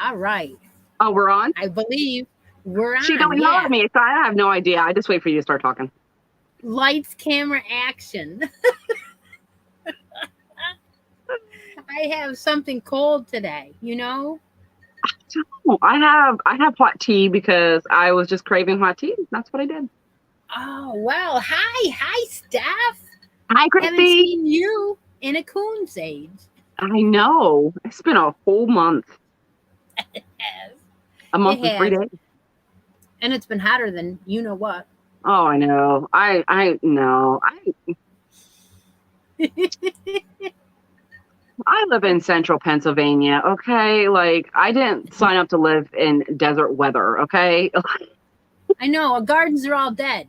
All right. Oh, we're on? I believe we're on. She don't yell at me, so I have no idea. I just wait for you to start talking. Lights, camera, action. I have something cold today, you know? Oh, I have hot tea because I was just craving hot tea. That's what I did. Oh, well. Hi, Steph. Hi, Christy. Haven't seen you in a coon's age. I know. It's been a whole month. It has. A month and 3 days. And it's been hotter than you know what. Oh, I know. I know. I live in central Pennsylvania, okay? Like, I didn't sign up to live in desert weather, okay? I know. Our gardens are all dead.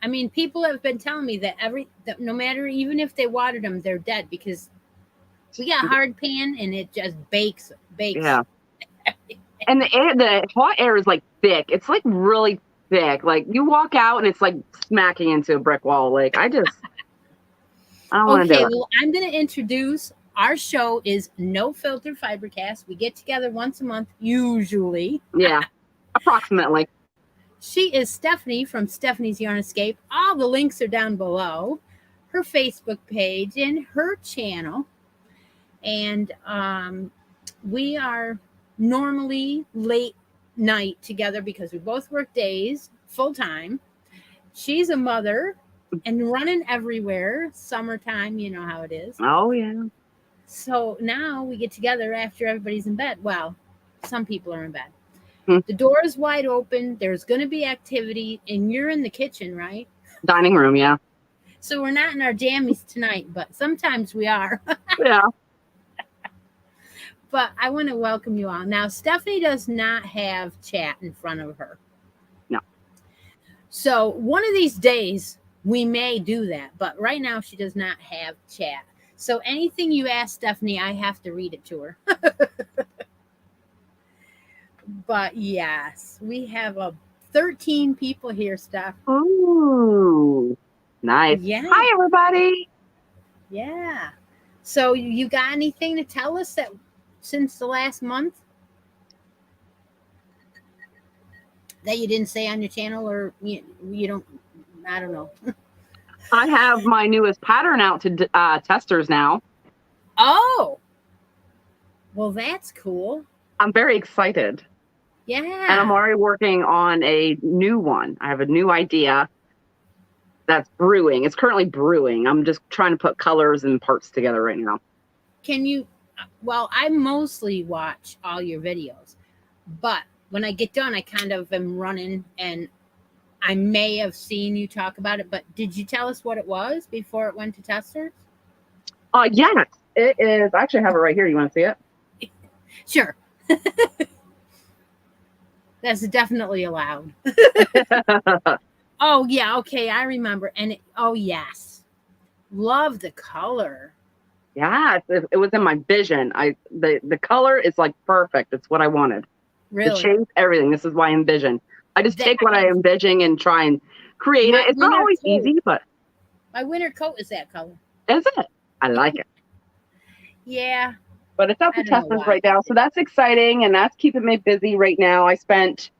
I mean, people have been telling me that no matter, even if they watered them, they're dead because we got hard pan and it just bakes. Yeah. And the hot air is like thick. It's like really thick. Like you walk out and it's like smacking into a brick wall. Like I don't want to do it. Well, I'm going to introduce our show is No Filter Fibercast. We get together once a month, usually. Yeah, approximately. She is Stephanie from Stephanie's Yarn Escape. All the links are down below. Her Facebook page and her channel. And we are normally late night together because we both work days full time. She's a mother and running everywhere. Summertime, you know how it is. Oh, yeah. So now we get together after everybody's in bed. Well, some people are in bed. The door is wide open. There's going to be activity, and you're in the kitchen, right? Dining room, yeah. So we're not in our jammies tonight, but sometimes we are. Yeah. But I want to welcome you all. Now, Stephanie does not have chat in front of her. No. So one of these days, we may do that. But right now, she does not have chat. So anything you ask Stephanie, I have to read it to her. But yes, we have 13 people here, Steph. Ooh, nice. Yeah. Hi, everybody. Yeah. So you got anything to tell us that since the last month that you didn't say on your channel, or you don't? I don't know. I have my newest pattern out to testers now. Oh, well, that's cool. I'm very excited. Yeah. And I'm already working on a new one. I have a new idea that's brewing. It's currently brewing. I'm just trying to put colors and parts together right now. Can you? Well, I mostly watch all your videos, but when I get done, I kind of am running, and I may have seen you talk about it, but did you tell us what it was before it went to testers? Yes, it is. I actually have it right here. You want to see it? Sure. That's definitely allowed. Oh, yeah. Okay. I remember. And yes. Love the color. Yeah, it was in my vision. The color is like perfect. It's what I wanted. Really? The shape, everything. This is why I envision. I just take what I envision and try and create it. It's not always easy, but my winter coat is that color. Is it? I like it. Yeah. But it's out to testers right now, so that's exciting, and that's keeping me busy right now. I spent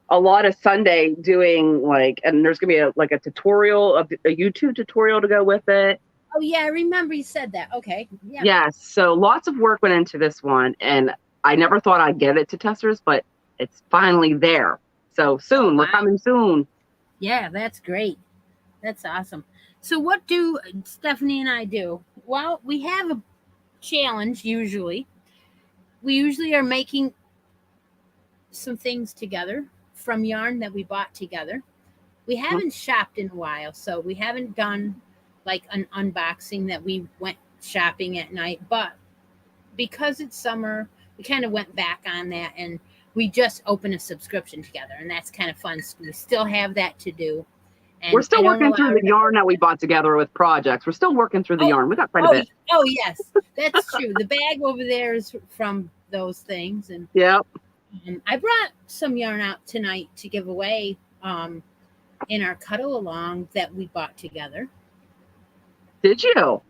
a lot of Sunday doing and there's gonna be a tutorial, a YouTube tutorial to go with it. Oh yeah, I remember you said that. Okay. Yeah. Yes, so lots of work went into this one, and I never thought I'd get it to testers, but it's finally there. So soon, we're coming soon. Yeah, that's great. That's awesome. So what do Stephanie and I do? Well, we have a challenge usually. We usually are making some things together from yarn that we bought together. We haven't shopped in a while, so we haven't done like an unboxing that we went shopping at night, but because it's summer, we kind of went back on that, and we just opened a subscription together, and that's kind of fun. So we still have that to do. And we're still working through the yarn that we bought together with projects. We're still working through the yarn. We got quite a bit. Oh, yes. That's true. The bag over there is from those things. And yep. I brought some yarn out tonight to give away in our cuddle along that we bought together. Did you?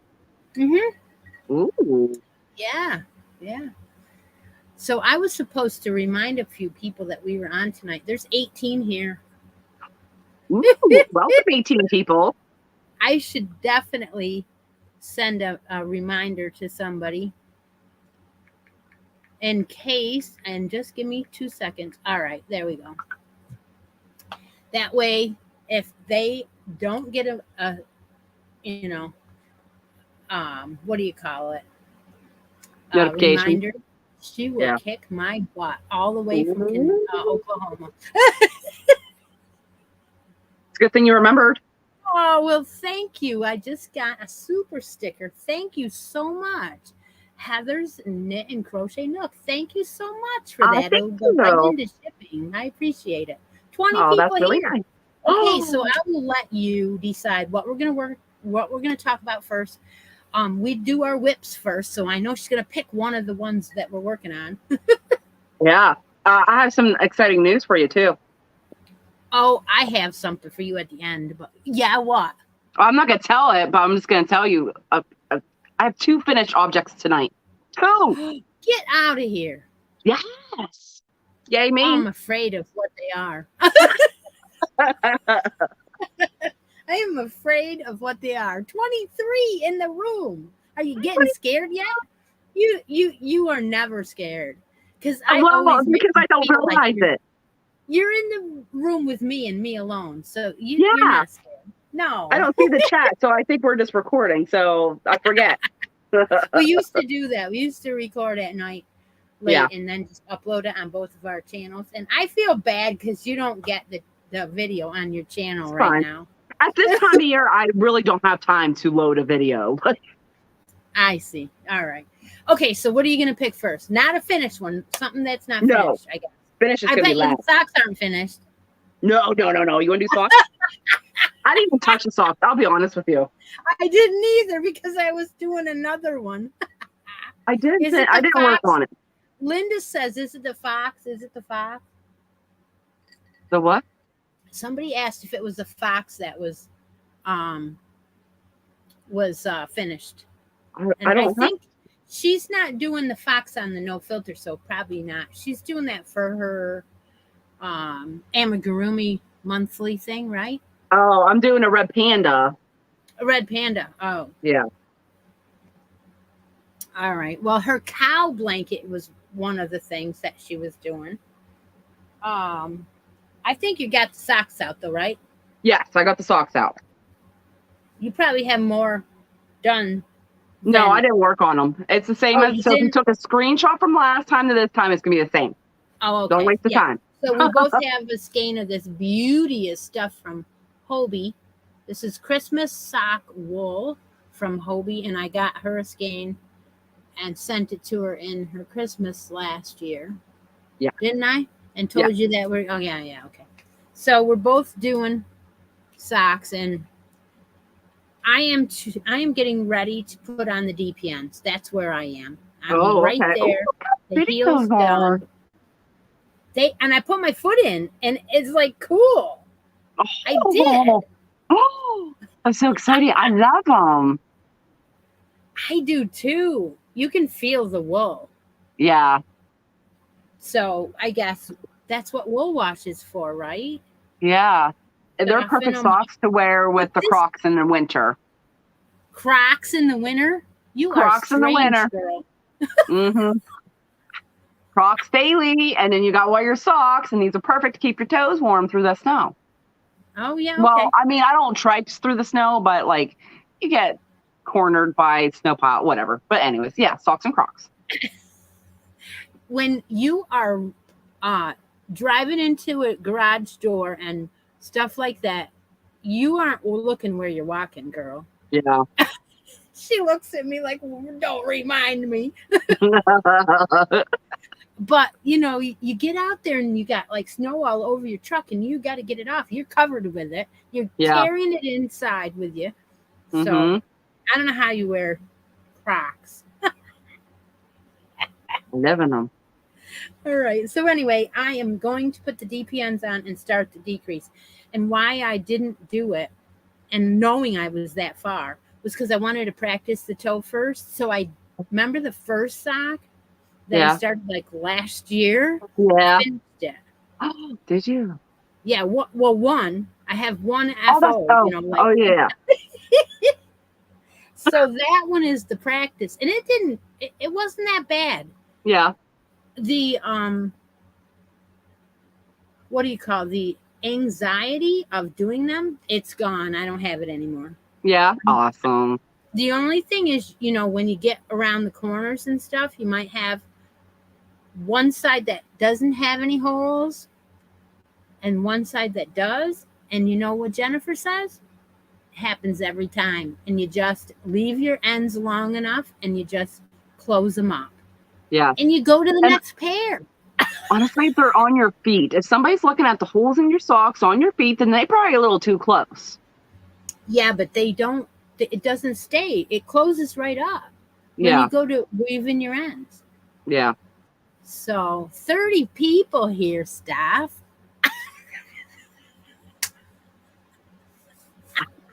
Mm-hmm. Ooh. Yeah. Yeah. So I was supposed to remind a few people that we were on tonight. There's 18 here. Ooh, welcome 18 people. I should definitely send a reminder to somebody in case, and just give me 2 seconds. All right, there we go. That way, if they don't get a what do you call it? Notification. Reminder, she will kick my butt all the way from Oklahoma. It's a good thing you remembered. Oh, well, thank you. I just got a super sticker. Thank you so much. Heather's Knit and Crochet Nook. Thank you so much for that. It'll go right into shipping. I appreciate it. 20 people that's really here. nice. Okay, so I will let you decide what we're gonna talk about first. We do our whips first, so I know she's gonna pick one of the ones that we're working on. Yeah. I have some exciting news for you too. Oh, I have something for you at the end, but yeah, what? I'm not gonna tell it, but I'm just gonna tell you. I have 2 finished objects tonight. 2. Get out of here. Yes. Yay me. I'm afraid of what they are. I am afraid of what they are. 23 in the room. Are you getting scared yet? You are never scared. Because I don't realize it. You're in the room with me and me alone. So you're not scared. No. I don't see the chat, so I think we're just recording. So I forget. We used to do that. We used to record at night late and then just upload it on both of our channels. And I feel bad because you don't get the video on your channel now. At this time of year, I really don't have time to load a video. I see. All right. Okay, so what are you going to pick first? Not a finished one. Something that's not finished, I guess. Finish is going to be last. The socks aren't finished. No. You want to do socks? I didn't even touch the socks. I'll be honest with you. I didn't either because I was doing another one. I didn't work on it. Linda says, is it the fox? Is it the fox? The what? Somebody asked if it was the fox that was finished. I think she's not doing the fox on the no filter, so probably not. She's doing that for her amigurumi monthly thing, right? Oh, I'm doing a red panda. A red panda. Oh. Yeah. All right. Well, her cow blanket was one of the things that she was doing. I think you got the socks out though, right? Yes, I got the socks out. You probably have more done. No, I didn't work on them. It's the same as, so if you took a screenshot from last time to this time, it's going to be the same. Oh, okay. Don't waste the time. So we both have a skein of this beauteous stuff from Hobie. This is Christmas sock wool from Hobie, and I got her a skein and sent it to her in her Christmas last year. Yeah. Didn't I? And told you that we're, okay. So we're both doing socks, and I am getting ready to put on the DPNs. That's where I am. I'm right there. The heels down. And I put my foot in, and it's like cool. I did. Oh, I'm so excited. I love them. I do too. You can feel the wool. Yeah. So I guess that's what wool wash is for, right? Yeah. They're perfect socks to wear with the Crocs in the winter. Crocs in the winter? Crocs in the winter. Girl. Mm-hmm. Crocs daily, and then you got all your socks, and these are perfect to keep your toes warm through the snow. Oh, yeah. Okay. Well, I mean, I don't traipse through the snow, but like you get cornered by snow pile, whatever. But anyways, yeah, socks and Crocs. When you are driving into a garage door and stuff like that, you aren't looking where you're walking, girl. Yeah. She looks at me like, don't remind me. But, you get out there and you got like snow all over your truck and you got to get it off. You're covered with it. You're carrying it inside with you. So I don't know how you wear Crocs. I live in them. All right. So anyway, I am going to put the DPNs on and start the decrease. And why I didn't do it and knowing I was that far was because I wanted to practice the toe first. So I remember the first sock that I started like last year. Yeah. Finished it. Oh, did you? Yeah. Well, one. I have one Oh, FO. You know, like. yeah. So that one is the practice, and it didn't. It wasn't that bad. Yeah. The what do you call the anxiety of doing them? It's gone. I don't have it anymore. Yeah. Awesome. The only thing is, you know, when you get around the corners and stuff, you might have one side that doesn't have any holes and one side that does. And you know what Jennifer says? It happens every time. And you just leave your ends long enough and you just close them up. Yeah. And you go to the next pair. Honestly, they're on your feet. If somebody's looking at the holes in your socks on your feet, then they're probably a little too close. Yeah, but they don't. It doesn't stay. It closes right up when you go to weave in your ends. Yeah. So 30 people here, staff.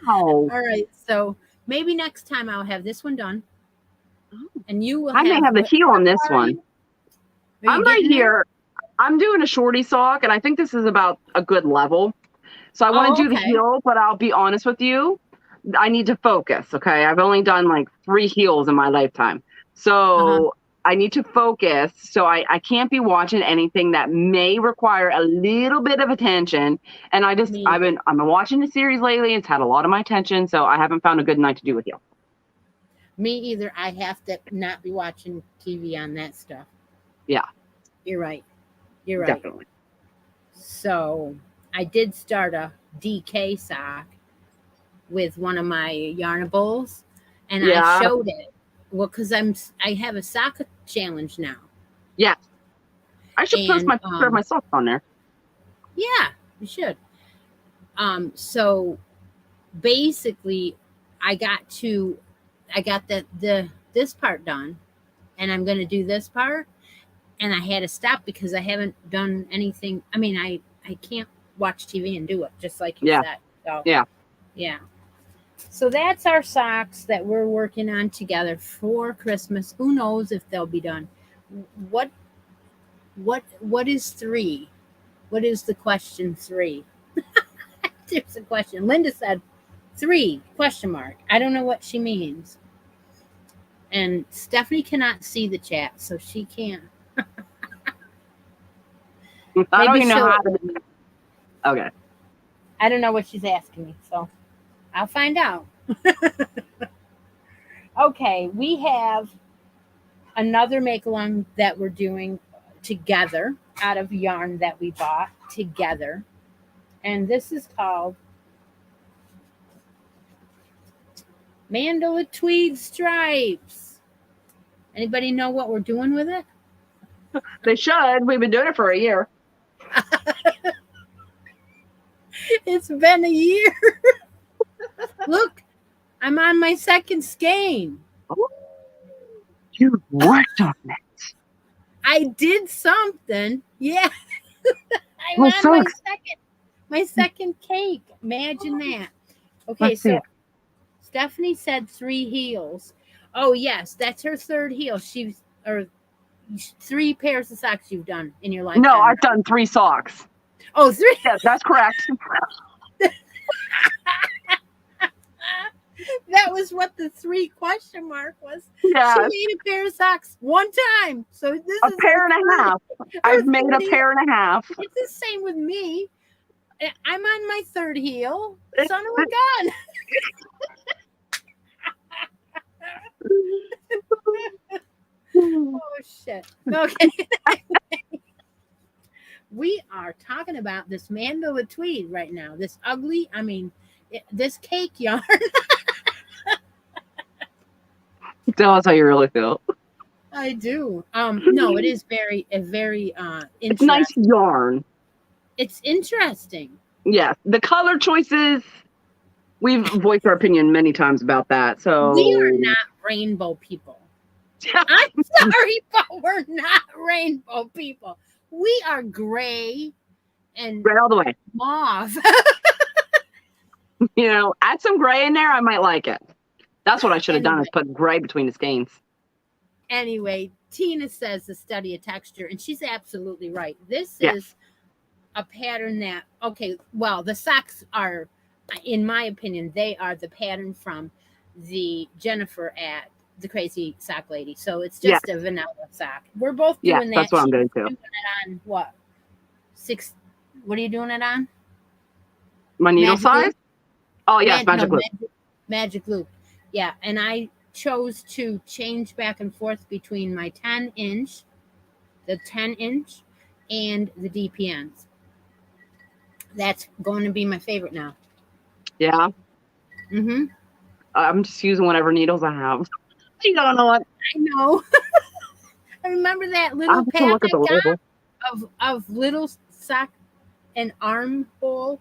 Oh. All right. So maybe next time I'll have this one done. And you will I may have the heel on this one. I'm right here. I'm doing a shorty sock, and I think this is about a good level. So I want to do the heel, but I'll be honest with you. I need to focus, okay? I've only done like 3 heels in my lifetime. So I need to focus. So I can't be watching anything that may require a little bit of attention. And I've been watching the series lately. It's had a lot of my attention. So I haven't found a good night to do a heel. Me either. I have to not be watching TV on that stuff. Yeah. You're right. You're right. Definitely. So I did start a DK sock with one of my yarnables, and I showed it. Well, because I have a sock challenge now. Yeah. I should post my picture of my socks on there. Yeah, you should. So basically I got this part done, and I'm going to do this part. And I had to stop because I haven't done anything. I mean, I can't watch TV and do it, just like you said. So, yeah. So that's our socks that we're working on together for Christmas. Who knows if they'll be done? What is 3? What is the question 3? There's a question. Linda said 3 ? I don't know what she means. And Stephanie cannot see the chat, so she can't. I don't even know how to. Okay. I don't know what she's asking me, so I'll find out. Okay, we have another make-along that we're doing together out of yarn that we bought together. And this is called Mandala Tweed Stripes. Anybody know what we're doing with it? They should. We've been doing it for a year. It's been a year. Look, I'm on my 2nd skein. You worked on it. I did something. Yeah. I'm on my second cake. Imagine that. Okay, so Stephanie said 3 heels. Oh yes, that's her 3rd heel. 3 pairs of socks you've done in your life. No, I've done 3 socks. Oh, 3? Yes, that's correct. That was what the 3 question mark was. Yeah. She made a pair of socks one time. So this is a pair and a half. I've made a pair and a half. It's the same with me. I'm on my 3rd heel. Son of a gun. Oh shit. Okay. We are talking about this Mandala Tweed right now. This ugly, this cake yarn. Tell us how you really feel. I do. No, it is very interesting. It's nice yarn. It's interesting. Yeah. The color choices, we've voiced our opinion many times about that. So we are not rainbow people. I'm sorry, but we're not rainbow people. We are gray and gray all the way. Mauve. Add some gray in there, I might like it. That's what I should have done, is put gray between the skeins. Anyway, Tina says the study of texture, and she's absolutely right. This Yes. is a pattern that, okay, well, the socks are, in my opinion, they are the pattern from the Jennifer at the Crazy Sock Lady. So it's just a vanilla sock. We're both doing that. That's what I'm doing too. Doing it on what? What are you doing it on? My needle size? Loop? Oh, yes, Magic Loop. Magic Loop. Yeah, and I chose to change back and forth between my 10-inch, the 10-inch, and the DPNs. That's going to be my favorite now. Yeah. Mm-hmm. I'm just using whatever needles I have. You don't know what? I know. I remember that little pack I got of little sock and armhole.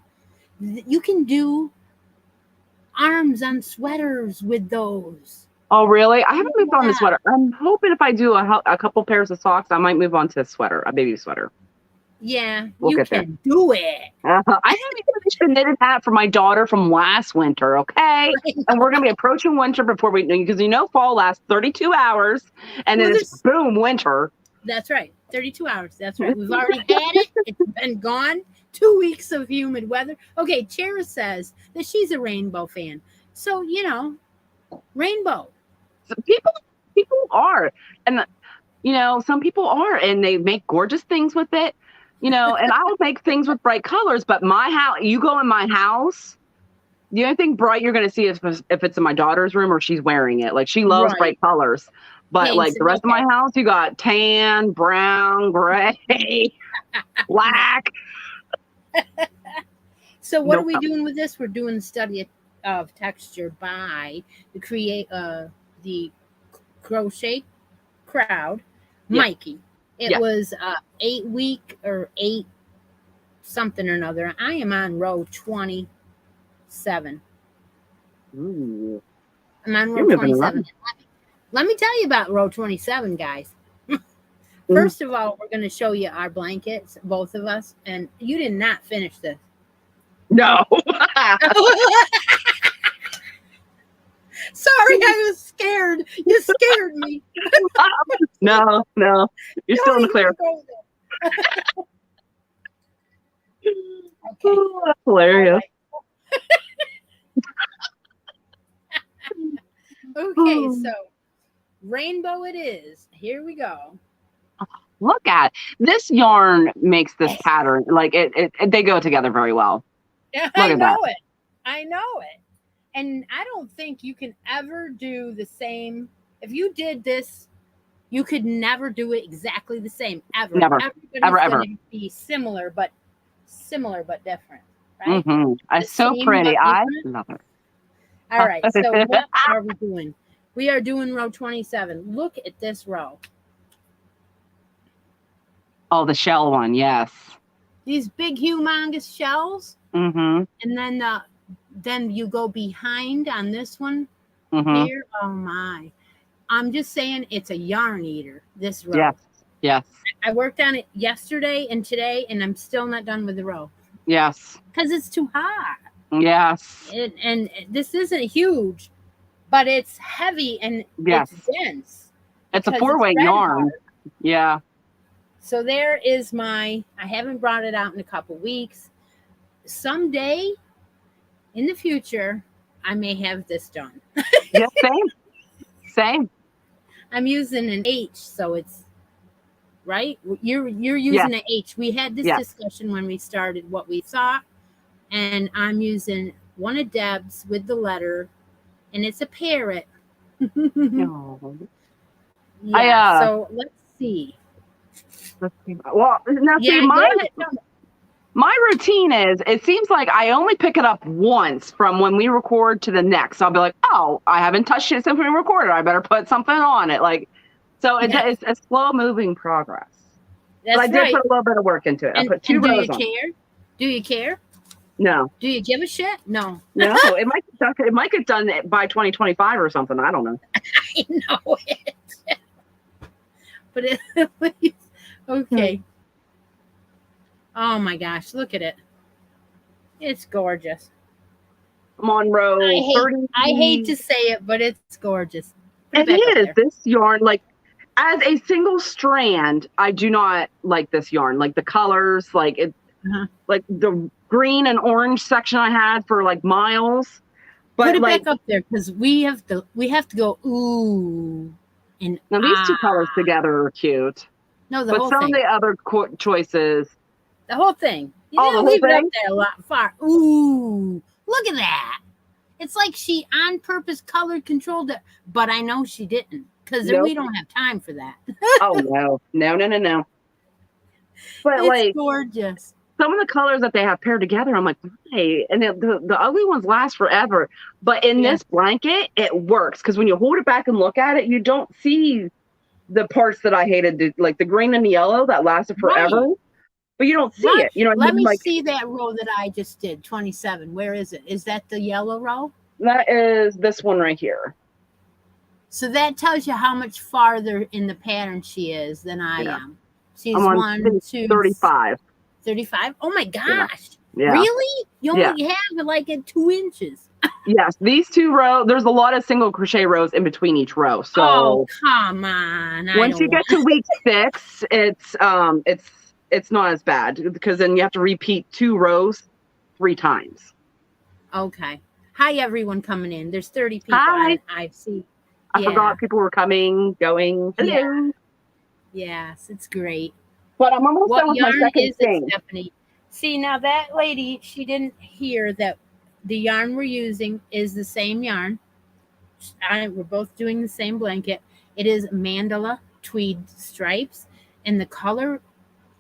You can do arms on sweaters with those. Oh, really? I haven't moved on to sweater. I'm hoping if I do a couple pairs of socks, I might move on to a sweater, a baby sweater. Yeah, you can do it. I haven't even knitted that for my daughter from last winter, okay? And we're going to be approaching winter before because fall lasts 32 hours, and then it's boom, winter. That's right, 32 hours. That's right. We've already had it. It's been gone. 2 weeks of humid weather. Okay, Chera says that she's a rainbow fan. So, rainbow. So people are. And, some people are, and they make gorgeous things with it. And I'll make things with bright colors, but my house, you go in my house, the only thing bright you're going to see is if it's in my daughter's room or she's wearing it. Like, she loves bright colors, but like the rest of my house, you got tan, brown, gray, black. So what are we doing with this? We're doing the study of texture by the Crochet Crowd, Mikey. It was 8-week or 8 something or another. I am on row 27. Ooh. I'm on row 27. Let me tell you about row 27, guys. First of all, we're going to show you our blankets, both of us. And you did not finish this. No. Sorry, I was scared. You scared me. No. You're still in the clear. Okay. Oh, that's hilarious. Okay, so rainbow it is. Here we go. Look at this yarn makes this pattern like it they go together very well. Yeah, I know it. And I don't think you can ever do the same. If you did this, you could never do it exactly the same ever. Never. Everybody's going to be similar but different, right? Mm-hmm. It's so pretty. I love it. All right. So what are we doing? We are doing row 27. Look at this row. Oh, the shell one. Yes. These big, humongous shells. Mm-hmm. And then you go behind on this one here. Oh my. I'm just saying it's a yarn eater, this row. Yes. I worked on it yesterday and today, and I'm still not done with the row. Yes. Because it's too hot. Yes. And this isn't huge, but it's heavy and it's dense. It's a 4-way yarn. Hard. Yeah. So there is I haven't brought it out in a couple weeks. Someday in the future, I may have this done. Yeah, same. I'm using an H, so it's right. You're using an H. We had this discussion when we started what we thought, and I'm using one of Deb's with the letter, and it's a parrot. No. So let's see. Well, now see, my routine is, it seems like I only pick it up once from when we record to the next. I'll be like, oh, I haven't touched it since we recorded. I better put something on it. So it's a slow moving progress. That's but I did put a little bit of work into it. I put 2 rows on. Do you care? No. Do you give a shit? No. No, it might get done by 2025 or something. I don't know. I know it. But okay. Oh my gosh, look at it. It's gorgeous. I'm on row 30. I hate to say it, but it's gorgeous. It is. This yarn, as a single strand, I do not like this yarn. Like the colors, like it, like the green and orange section I had for like miles. But put it like, back up there because we have to go ooh and now these two colors together are cute. No, the but whole some thing. of the other choices. The whole thing. You the didn't whole leave it thing? up there a lot far. Ooh, look at that. It's like she on purpose color controlled it, but I know she didn't because we don't have time for that. Oh no. But it's like gorgeous. Some of the colors that they have paired together, I'm like, why? And the ugly ones last forever. But in this blanket, it works because when you hold it back and look at it, you don't see the parts that I hated, like the green and the yellow that lasted forever. Right. But you don't see it. You know, let me see that row that I just did, 27. Where is it? Is that the yellow row? That is this one right here. So that tells you how much farther in the pattern she is than I am. She's on 35. 35? Oh my gosh. Yeah. Really? You only have it like at 2 inches. Yes, these two rows, there's a lot of single crochet rows in between each row. So oh, come on. Once you get to week 6, it's not as bad because then you have to repeat 2 rows 3 times. Okay. Hi everyone coming in. There's 30 people. Hi. I see. I forgot people were coming, going. Hello. Yeah. Yes, it's great. But I'm almost done with my second skein. Stephanie? See, now that lady, she didn't hear that the yarn we're using is the same yarn. We're both doing the same blanket. It is Mandala Tweed stripes. And the color,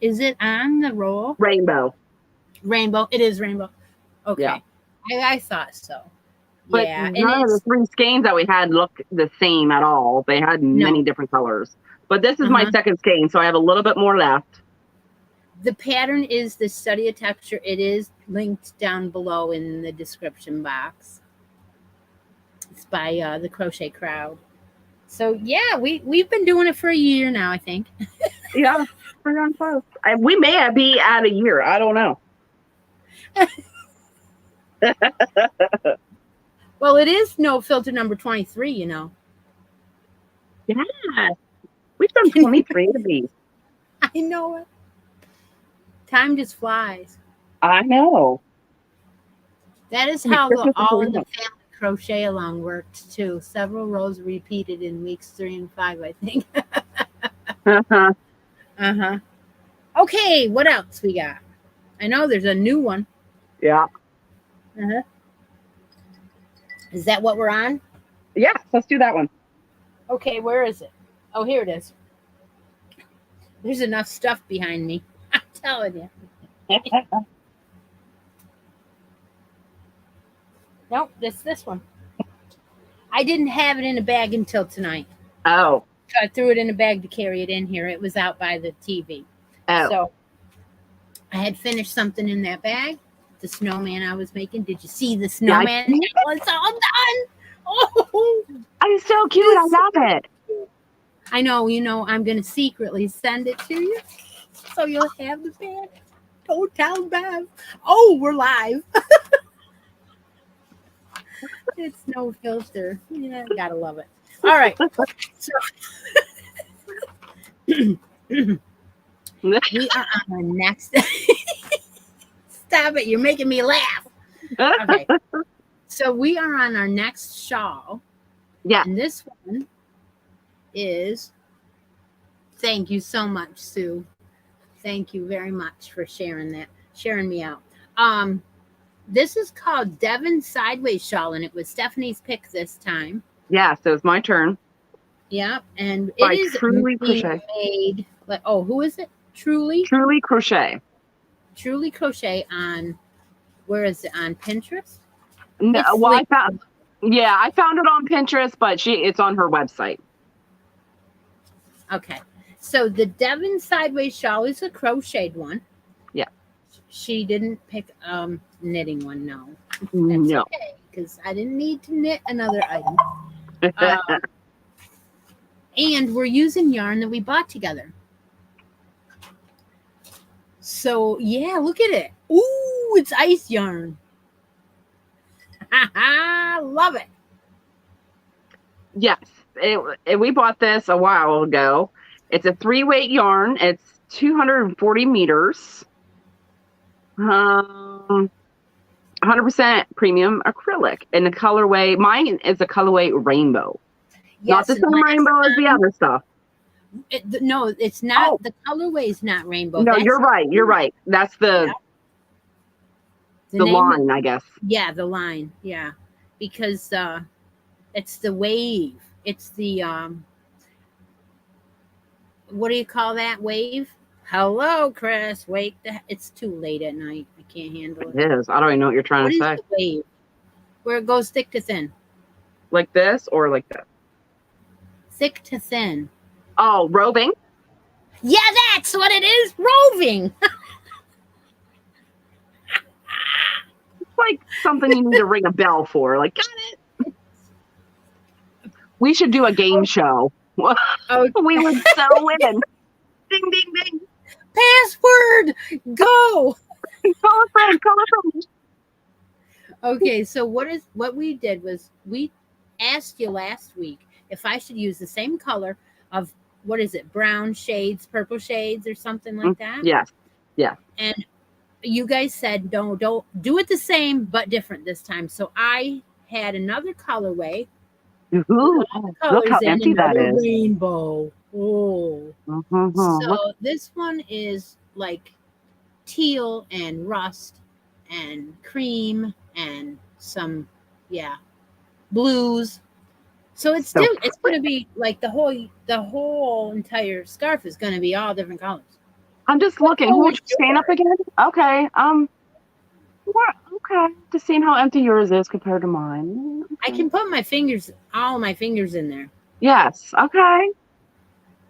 is it on the roll? Rainbow. Rainbow. It is rainbow. Okay. Yeah. I thought so. But none of the 3 skeins that we had looked the same at all. They had many different colors. But this is my second skein, so I have a little bit more left. The pattern is the Study of Texture. It is linked down below in the description box. It's by the Crochet Crowd. So, yeah, we've been doing it for a year now, I think. Yeah, we're on close. We may be at a year. I don't know. Well, it is no filter number 23, you know. Yeah. We've done 23 of these. I know it. Time just flies. I know. That is how the All in the Family Crochet Along worked, too. Several rows repeated in weeks 3 and 5, I think. Okay, what else we got? I know there's a new one. Yeah. Is that what we're on? Yeah, let's do that one. Okay, where is it? Oh, here it is. There's enough stuff behind me. I'm telling you. Nope, this one. I didn't have it in a bag until tonight. Oh. So I threw it in a bag to carry it in here. It was out by the TV. Oh. So I had finished something in that bag. The snowman I was making. Did you see the snowman? Yeah, it's all done. Oh, it's so cute. I love it. I know. You know, I'm going to secretly send it to you so you'll have the bag. Don't tell Bev. Oh, we're live. It's no filter. Yeah, gotta love it. All right. So we are on our next. Stop it. You're making me laugh. Okay. So we are on our next shawl. Yeah. And this one is, thank you so much, Sue. Thank you very much for sharing me out. This is called Devon Sideways Shawl, and it was Stephanie's pick this time. Yeah, so it's my turn. Yeah, and By it is Truly Crochet. Made. Oh, who is it? Truly Crochet. Truly Crochet on, where is it, on Pinterest? No, well, I found it on Pinterest, but it's on her website. Okay, so the Devon Sideways Shawl is a crocheted one. Yeah. She didn't pick knitting one, no. That's no. Okay, because I didn't need to knit another item. And we're using yarn that we bought together. So, yeah, look at it. Ooh, it's ice yarn. Love it. Yes. We bought this a while ago. It's a 3-weight yarn. It's 240 meters. 100% premium acrylic in the colorway. Mine is a colorway rainbow. Yes, not the same rainbow as the other stuff. No, it's not. Oh. The colorway is not rainbow. No, you're right. You're right. That's the line, I guess. Yeah, the line. Yeah, because it's the wave. It's the what do you call that wave? Hello, Chris. Wait, it's too late at night. I can't handle it. It is. I don't even know what you're trying to say. What is the wave? Where it goes thick to thin. Like this or like that? Thick to thin. Oh, roving? Yeah, that's what it is. Roving. It's like something you need to ring a bell for. Like, got it. We should do a game show. Oh, we would so win. Ding, ding, ding. Password. Go. Call a friend. Call a friend. Okay, so what we did was we asked you last week if I should use the same color of, what is it, brown shades, purple shades, or something like that? Yes. Yeah. And you guys said, no, don't do it the same, but different this time. So I had another colorway. Ooh, look how empty that is. Rainbow. Oh. So this one is like teal and rust and cream and some, blues. So it's going to be like the whole entire scarf is going to be all different colors. I'm just looking. Who would you stand up again? Okay. Okay. Just seeing how empty yours is compared to mine. Okay. I can put all my fingers in there. Yes. Okay.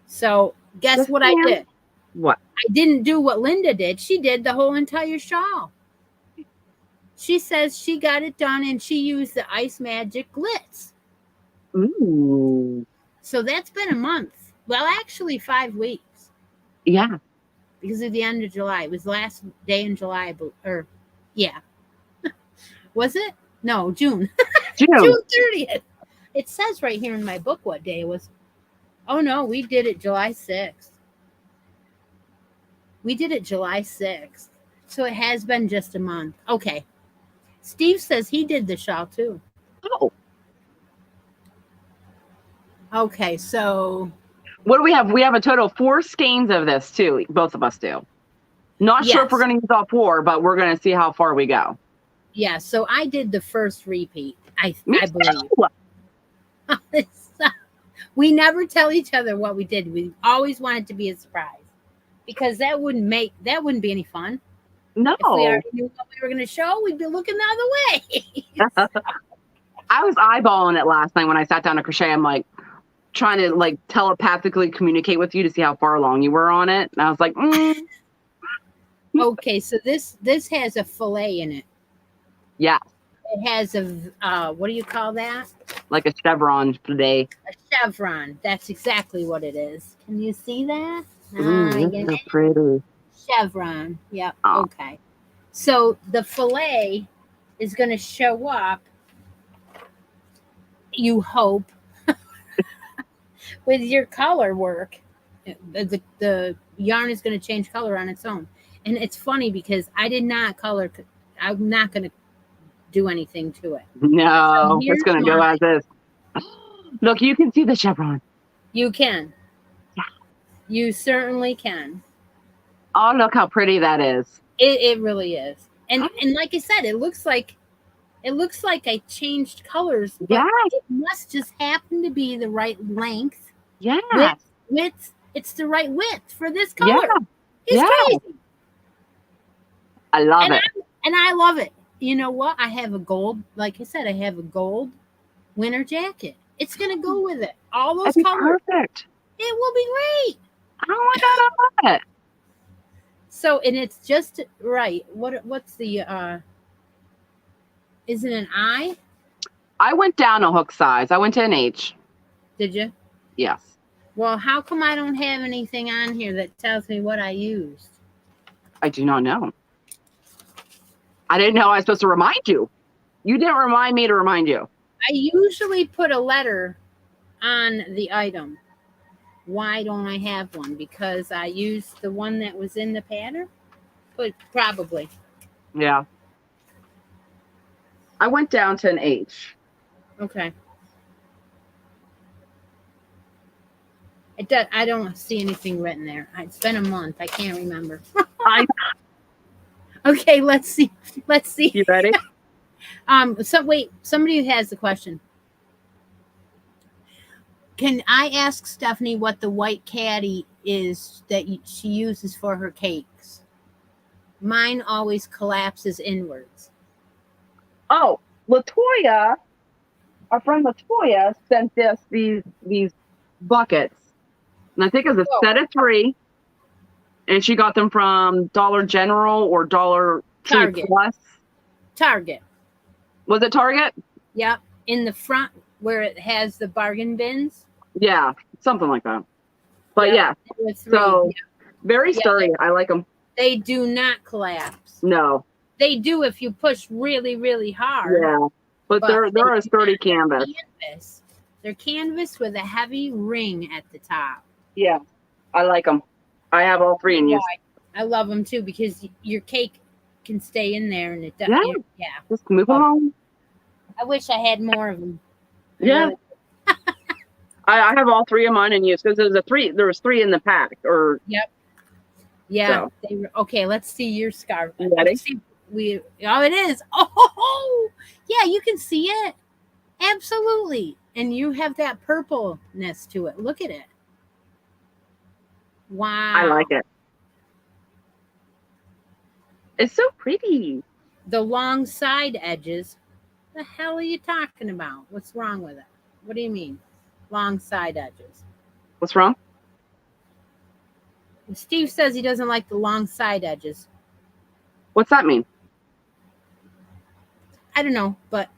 So guess what I did? What? I didn't do what Linda did. She did the whole entire shawl. She says she got it done and she used the Ice Magic Glitz. Ooh. So that's been a month. Well, actually 5 weeks. Yeah. Because of the end of July. It was last day in July. Was it? No, June. June 30th. It says right here in my book what day it was. Oh, no, we did it July 6th. We did it July 6th. So it has been just a month. Okay. Steve says he did the shawl too. Oh. Okay, so what do we have? We have a total of 4 skeins of this too. Both of us do. Not sure if we're going to use all 4, but we're going to see how far we go. Yeah, so I did the first repeat. I believe. We never tell each other what we did. We always want it to be a surprise because that wouldn't be any fun. No. If we already knew what we were going to show, we'd be looking the other way. I was eyeballing it last night when I sat down to crochet. I'm like trying to like telepathically communicate with you to see how far along you were on it. And I was like, Okay, so this has a fillet in it. Yeah. It has a, what do you call that? Like a chevron today. A chevron. That's exactly what it is. Can you see that? So pretty. Chevron. Yep. Oh. Okay. So the fillet is going to show up, you hope, with your color work. The yarn is going to change color on its own. And it's funny because I did not color. I'm not going to do anything to it. No, so it's going to go as is. Look, you can see the chevron. You can. Yeah. You certainly can. Oh, look how pretty that is. It really is. And like I said, it looks like I changed colors. But it must just happen to be the right length. Yeah. Width. It's the right width for this color. Yeah. It's crazy. I love it. And I love it. You know what? I have a gold, like I said, I have a gold winter jacket. It's going to go with it. All those colors. Perfect. It will be great. Oh my God, I love it. So, and it's just right. What's the, is it an I? I went down a hook size. I went to an H. Did you? Yes. Well, how come I don't have anything on here that tells me what I used? I do not know. I didn't know I was supposed to remind you. You didn't remind me to remind you. I usually put a letter on the item. Why don't I have one? Because I used the one that was in the pattern? But probably. Yeah. I went down to an H. Okay. It does. I don't see anything written there. It's been a month. I can't remember. Okay, let's see. Let's see. You ready? So wait, somebody has a question. Can I ask Stephanie what the white caddy is that she uses for her cakes? Mine always collapses inwards. Oh, Latoya, our friend Latoya sent us these buckets. And I think it was a set of 3. And she got them from Dollar General or Dollar Tree Target. Plus. Target. Was it Target? Yep. In the front where it has the bargain bins. Yeah, something like that. But yeah. So very sturdy. I like them. They do not collapse. No. They do if you push really, really hard. Yeah. But they're a sturdy canvas. They're canvas with a heavy ring at the top. Yeah. I like them. I have all 3 in use. I love them too because your cake can stay in there and it does. Yeah. Just move along. I wish I had more of them. Yeah. I have all 3 of mine in use because there was 3 in the pack. Yep. Yeah. So. Okay, let's see your scarf. You ready? It is. Oh, yeah, you can see it. Absolutely. And you have that purpleness to it. Look at it. Wow. I like it. It's so pretty. The long side edges. The hell are you talking about? What's wrong with it? What do you mean? Long side edges. What's wrong? Steve says he doesn't like the long side edges. What's that mean? I don't know, but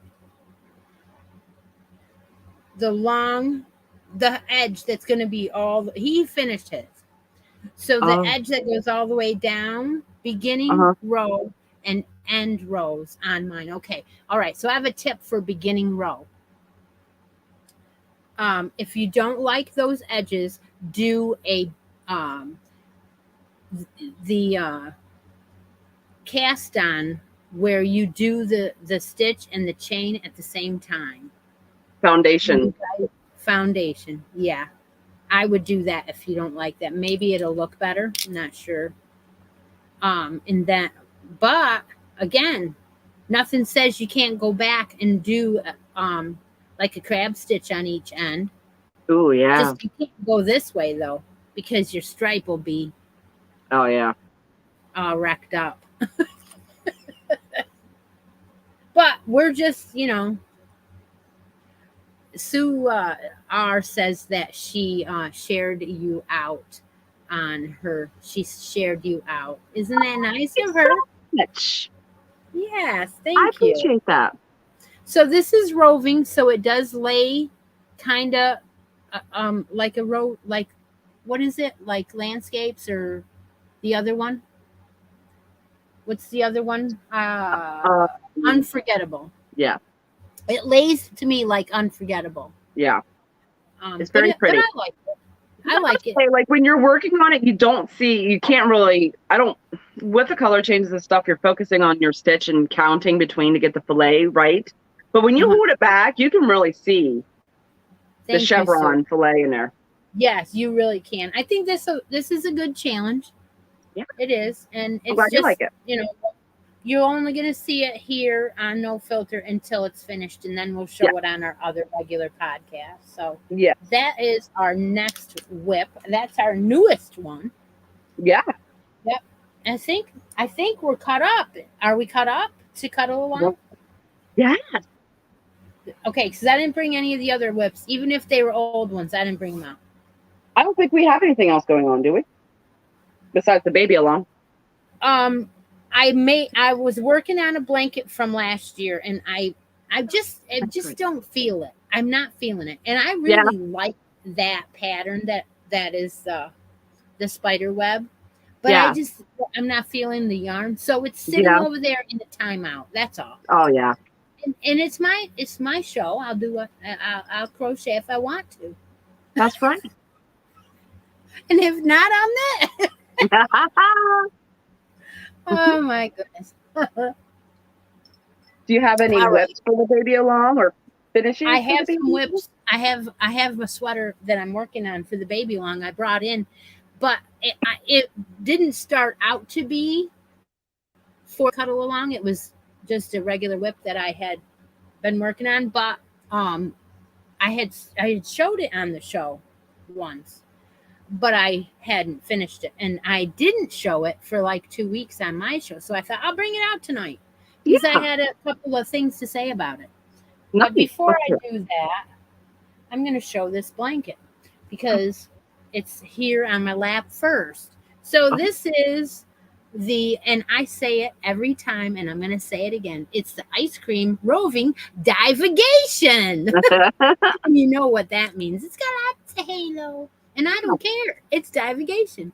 the edge that's going to be he finished his. So the edge that goes all the way down, beginning row and end rows on mine. Okay. All right. So I have a tip for beginning row. If you don't like those edges, do the cast on where you do the stitch and the chain at the same time. Foundation. Yeah. I would do that if you don't like that. Maybe it'll look better. I'm not sure. But again, nothing says you can't go back and do like a crab stitch on each end. Oh yeah. Just you can't go this way though, because your stripe will be wrecked up. But we're just, Sue R says that she shared you out on her. She shared you out. Isn't that nice of her? Much. Yes, thank you. I appreciate that. So this is roving, so it does lay kind of like a row, like what is it? Like landscapes or the other one? What's the other one? Unforgettable. Yeah. It lays to me like Unforgettable. Yeah. It's very pretty. But I like it. I like it. Like when you're working on it, you can't really, with the color changes and stuff, you're focusing on your stitch and counting between to get the fillet right. But when you hold it back, you can really see the chevron fillet in there. Yes, you really can. I think this is a good challenge. Yeah. It is. And it's just, you like it. You're only going to see it here on No Filter until it's finished, and then we'll show it on our other regular podcast. So that is our next whip. That's our newest one. Yeah. Yep. I think we're cut up. Are we cut up to cuddle along? Yeah. Okay, because I didn't bring any of the other whips. Even if they were old ones, I didn't bring them out. I don't think we have anything else going on, do we? Besides the baby along. I was working on a blanket from last year, and I just don't feel it. I'm not feeling it, and I really like that pattern that is the spider web, but I'm not feeling the yarn, so it's sitting over there in the timeout. That's all. Oh yeah, And it's my show. I'll crochet if I want to. That's right. And if not, I'm not. Oh my goodness. Do you have any whips for the baby along or finishes? I have some whips. I have a sweater that I'm working on for the baby along. I brought in, but it didn't start out to be for cuddle along. It was just a regular whip that I had been working on. But I had showed it on the show once, but I hadn't finished it, and I didn't show it for like 2 weeks on my show. So I thought I'll bring it out tonight because I had a couple of things to say about it. But before I do that, I'm going to show this blanket because it's here on my lap first. So this is and I say it every time, and I'm going to say it again. It's the ice cream roving divagation. You know what that means. It's got a halo, and I don't care. It's divagation.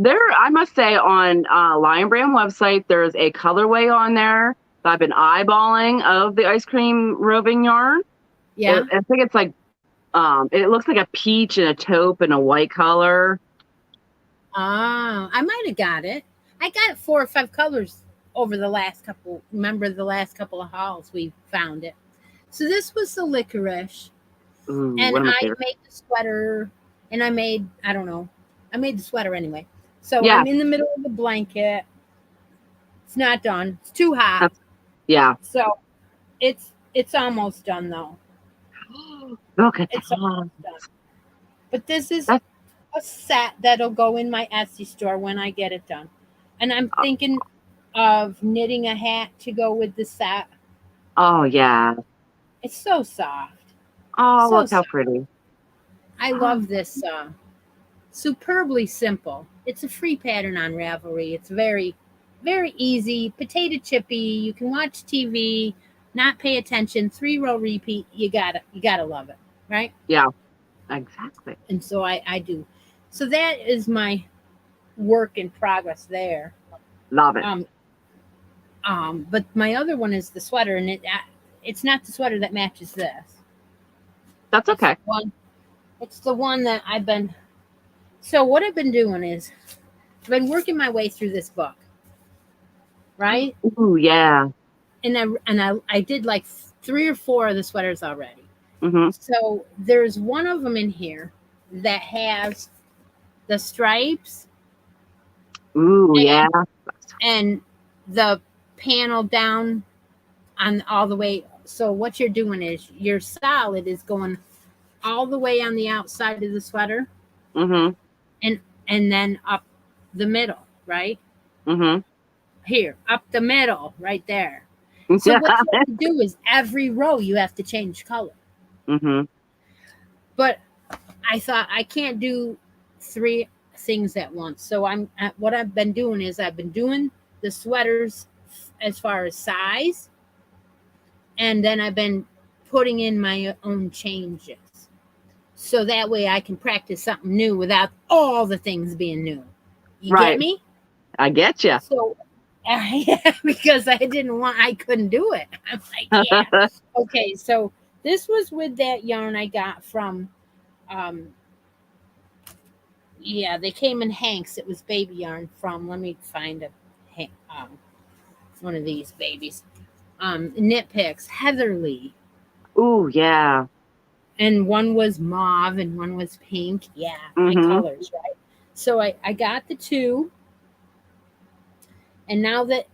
I must say, on Lion Brand website, there's a colorway on there that I've been eyeballing of the ice cream roving yarn. Yeah. I think it's like, it looks like a peach and a taupe and a white color. Oh, I might have got it. I got 4 or 5 colors over the last couple. Remember the last couple of hauls we found it. So this was the licorice. Ooh, and I made the sweater, and I made the sweater anyway. So I'm in the middle of the blanket. It's not done. It's too hot. Yeah. So it's almost done though. Look at it's almost done. But this is a set that'll go in my Etsy store when I get it done. And I'm thinking of knitting a hat to go with the set. Oh yeah. It's so soft. Oh, look how pretty. I love this. Superbly simple. It's a free pattern on Ravelry. It's very, very easy. Potato chippy. You can watch TV, not pay attention. 3-row repeat. You gotta love it, right? Yeah, exactly. And so I do. So that is my work in progress there. Love it. But my other one is the sweater, and it's not the sweater that matches this. That's okay. It's the one that I've been. So what I've been doing is I've been working my way through this book, right? Ooh, yeah. And I did like 3 or 4 of the sweaters already. Mm-hmm. So there's one of them in here that has the stripes. Ooh, yeah. And the panel down on all the way. So what you're doing is your solid is going all the way on the outside of the sweater. Mm-hmm. And then up the middle, right? Mm-hmm. Here, up the middle, right there. So what you have to do is every row you have to change color. Mm-hmm. But I thought I can't do 3 things at once. So what I've been doing is I've been doing the sweaters as far as size, and then I've been putting in my own changes. So that way I can practice something new without all the things being new. You get me? I get you. So, because I couldn't do it. I'm like, yeah. Okay, so this was with that yarn I got from, they came in hanks. It was baby yarn from, let me find one of these babies. Knit Picks, Heatherly. Ooh, yeah. And one was mauve and one was pink. Yeah, my colors, right? So I got the 2. And now that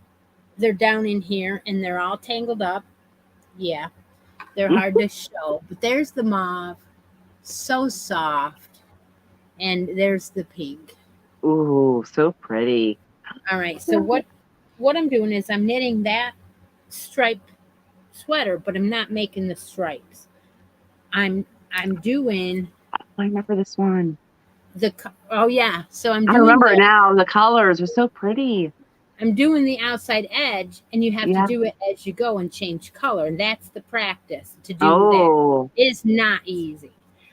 they're down in here and they're all tangled up, they're hard to show. But there's the mauve, so soft. And there's the pink. Ooh, so pretty. All right, so what I'm doing is I'm knitting that striped sweater, but I'm not making the stripes. I'm doing. I remember this one. So I remember now. The colors are so pretty. I'm doing the outside edge, and you have to do it as you go and change color, and that's the practice to do that. It's not easy.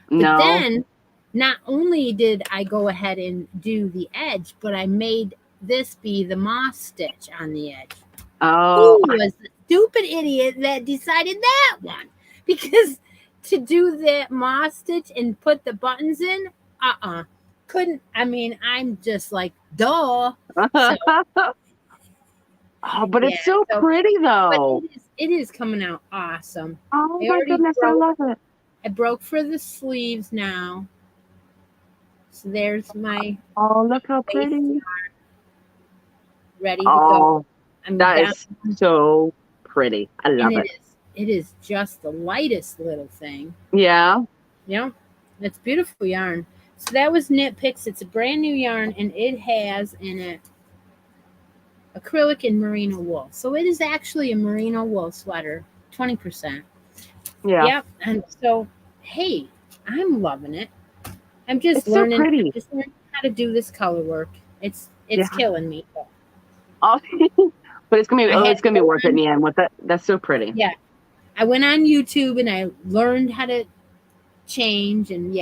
But then, not only did I go ahead and do the edge, but I made this be the moss stitch on the edge. Oh, Who was stupid idiot that decided that one. Because to do the moss stitch and put the buttons in, couldn't. I mean, I'm just like, duh. So, oh, but it's so pretty though. But it is coming out awesome. Oh my goodness, I love it. I broke for the sleeves now. So there's my. Oh, look how pretty. Yarn ready to go. That is so pretty. I love it. It is just the lightest little thing. Yeah. Yeah. It's beautiful yarn. So that was Knit Picks. It's a brand new yarn, and it has in it acrylic and merino wool. So it is actually a merino wool sweater, 20%. Yeah. Yep. And so, hey, I'm loving it. I'm just it's learning, so pretty. Just learning how to do this color work. It's killing me. Oh, but it's gonna be worth it in the end. With that, that's so pretty. Yeah. I went on YouTube and I learned how to change, and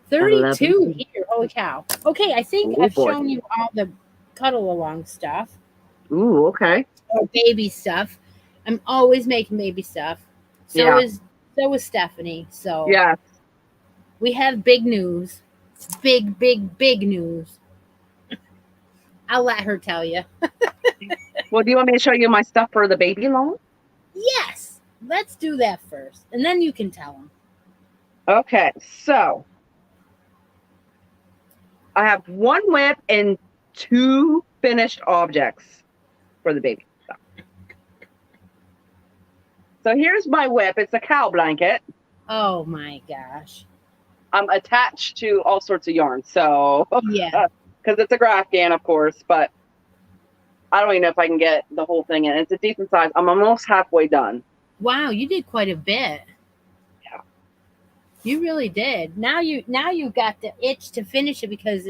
32 here. Holy cow. Okay, I think I've shown you all the cuddle along stuff. Ooh, okay. Or baby stuff. I'm always making baby stuff. So is Stephanie. So yeah, we have big news. Big news. I'll let her tell you. Well, do you want me to show you my stuff for the baby loan? Yes. Let's do that first, and then you can tell them. Okay, so I have one whip and 2 finished objects for the baby stuff. So here's my whip. It's a cow blanket. Oh my gosh. I'm attached to all sorts of yarn. So yeah, because it's a Grafgan, of course, but I don't even know if I can get the whole thing in. It's a decent size. I'm almost halfway done. Wow, you did quite a bit. Yeah. You really did. Now you got the itch to finish it because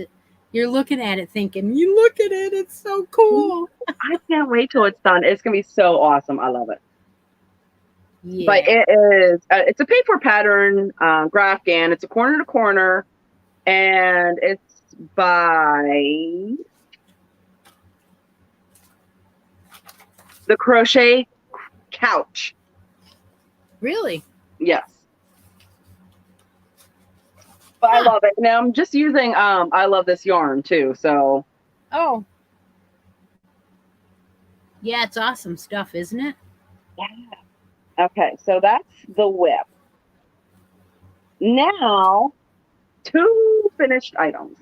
you're looking at it thinking, you look at it, it's so cool. I can't wait till it's done. It's going to be so awesome. I love it. Yeah. But it is, it's a paper pattern Grafgan. It's a corner to corner, and it's by the Crochet Couch. Really? Yes. But I love it. Now I'm just using I love this yarn too, so. Oh. Yeah, it's awesome stuff, isn't it? Yeah. Okay, so that's the whip. Now, 2 finished items.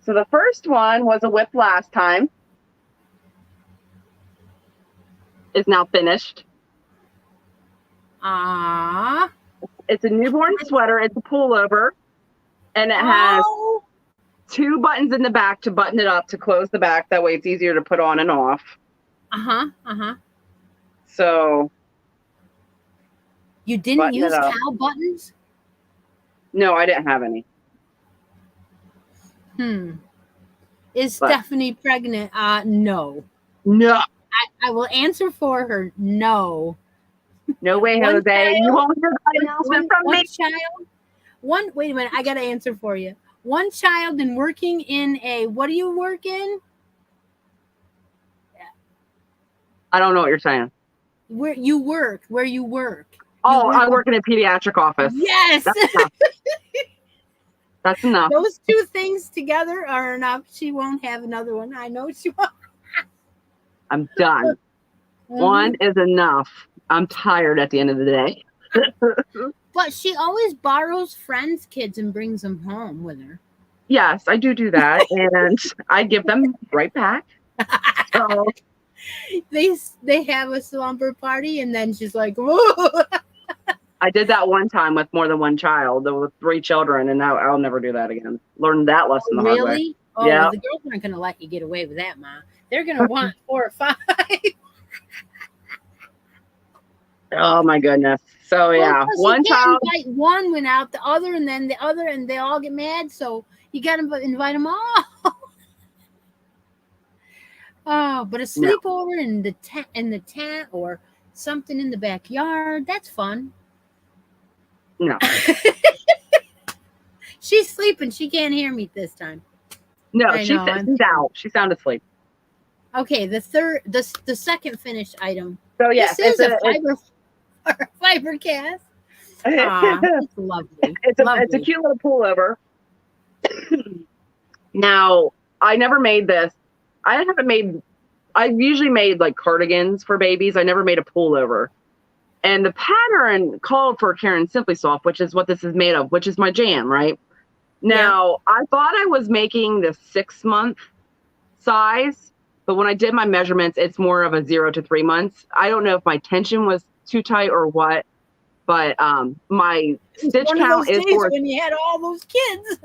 So the first one was a whip last time. Is now finished. It's a newborn sweater. It's a pullover, and it has 2 buttons in the back to button it up to close the back. That way, it's easier to put on and off. So you didn't use cow buttons? No, I didn't have any. Is Stephanie pregnant? No. No. I will answer for her. No. No way, Jose. You won't hear the announcement from me. Wait a minute. I got to answer for you. One child and working in a, what do you work in? I don't know what you're saying. Where you work. I work in a pediatric office. Yes. That's enough. Those 2 things together are enough. She won't have another one. I know she won't. I'm done. One is enough. I'm tired at the end of the day. But she always borrows friends' kids and brings them home with her. Yes, I do that. And I give them right back. So they have a slumber party, and then she's like, whoa. I did that one time with more than one child. There were 3 children, and now I'll never do that again. Learned that lesson the hard way. Really? Oh, yeah. Well, the girls aren't going to let you get away with that, Ma. They're going to want 4 or 5. Oh my goodness. So yeah, one child. Invite one went out, the other, and then the other, and they all get mad. So you got to invite them all. Oh, but a sleepover in the tent or something in the backyard—that's fun. No. She's sleeping. She can't hear me this time. No, I know. she's out. She sound asleep. Okay, the second finished item. So yes, this is a fiber cast. It's lovely. It's a cute little pullover. Now, I never made this. I've usually made like cardigans for babies. I never made a pullover. And the pattern called for Karen Simply Soft, which is what this is made of, which is my jam, right? Now, I thought I was making the 6-month size, but when I did my measurements, it's more of a 0 to 3 months. I don't know if my tension was too tight or what, but my stitch count is for when you had all those kids.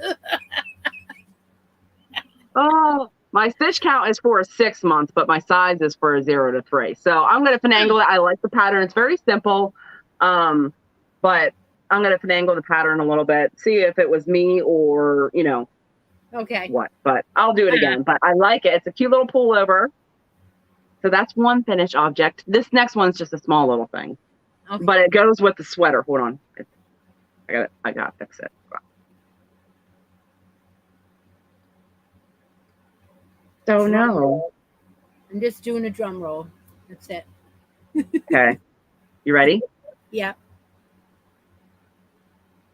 Oh, my stitch count is for a 6 month, but my size is for a 0 to 3. So I'm going to finagle it. I like the pattern. It's very simple. But I'm going to finagle the pattern a little bit, see if it was me or, okay, what, but I'll do it again. But I like it. It's a cute little pullover. So that's one finished object. This next one's just a small little thing, but it goes with the sweater. Hold on. I got to fix it. So no. I'm just doing a drum roll. That's it. Okay. You ready? Yeah.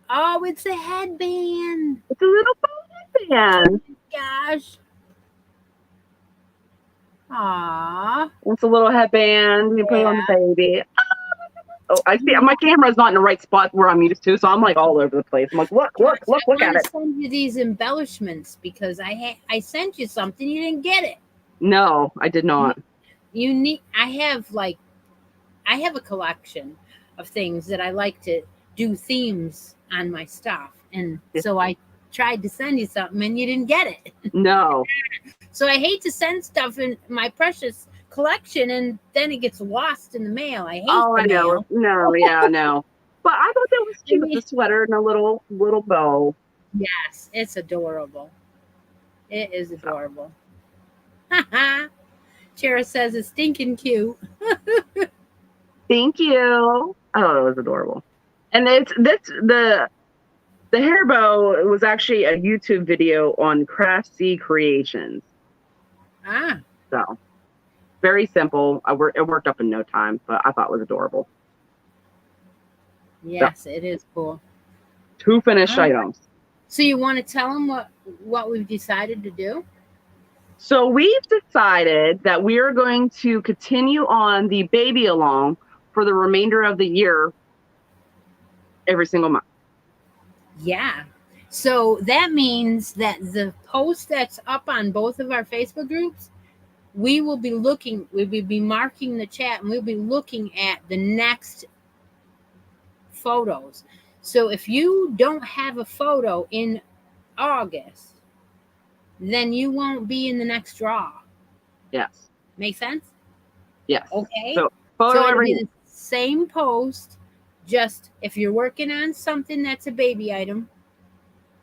Oh, it's a headband. It's a little headband. Oh my gosh. Aww. It's a little headband. You put it on the baby. Oh, I see. My camera's not in the right spot where I'm used to, so I'm like all over the place. I'm like, look at it. I send you these embellishments because I sent you something, you didn't get it. No, I did not. I have a collection of things that I like to do themes on my stuff, and so I tried to send you something and you didn't get it. No. So I hate to send stuff in my precious collection and then it gets lost in the mail. I hate the mail. No, yeah, no. But I thought that was cute, the sweater and a little bow. Yes, it's adorable. It is adorable. Chera says it's stinking cute. Thank you. Oh, it was adorable. And the hair bow was actually a YouTube video on Craftsy Creations. So very simple. It worked up in no time, but I thought it was adorable. Yes, it is cool. 2 finished items. So you want to tell them what we've decided to do? So we've decided that we are going to continue on the baby along for the remainder of the year every single month. Yeah. So that means that the post that's up on both of our Facebook groups, we will be marking the chat and we'll be looking at the next photos. So if you don't have a photo in August, then you won't be in the next draw. Yes. Make sense? Yes. Okay. So photo it'll be the same post, just if you're working on something that's a baby item,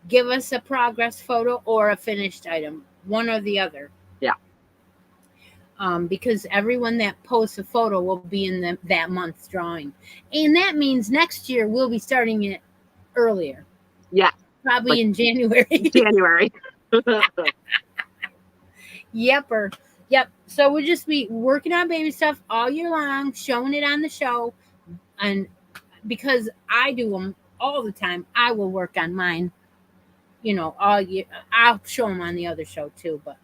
give us a progress photo or a finished item, one or the other. Yeah. Because everyone that posts a photo will be in that month's drawing. And that means next year we'll be starting it earlier. Yeah. Probably in January. January. Yep. So we'll just be working on baby stuff all year long, showing it on the show. And because I do them all the time, I will work on mine, all year. I'll show them on the other show too, but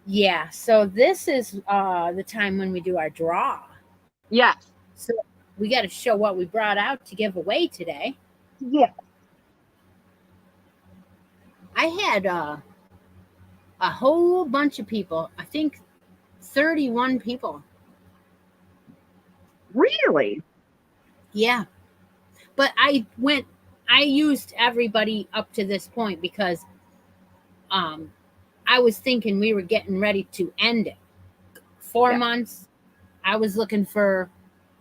yeah. So this is the time when we do our draw. Yes. So we got to show what we brought out to give away today. Yeah. I had a whole bunch of people. I think 31 people. Really? Yeah. But I used everybody up to this point because I was thinking we were getting ready to end it. 4 months, I was looking for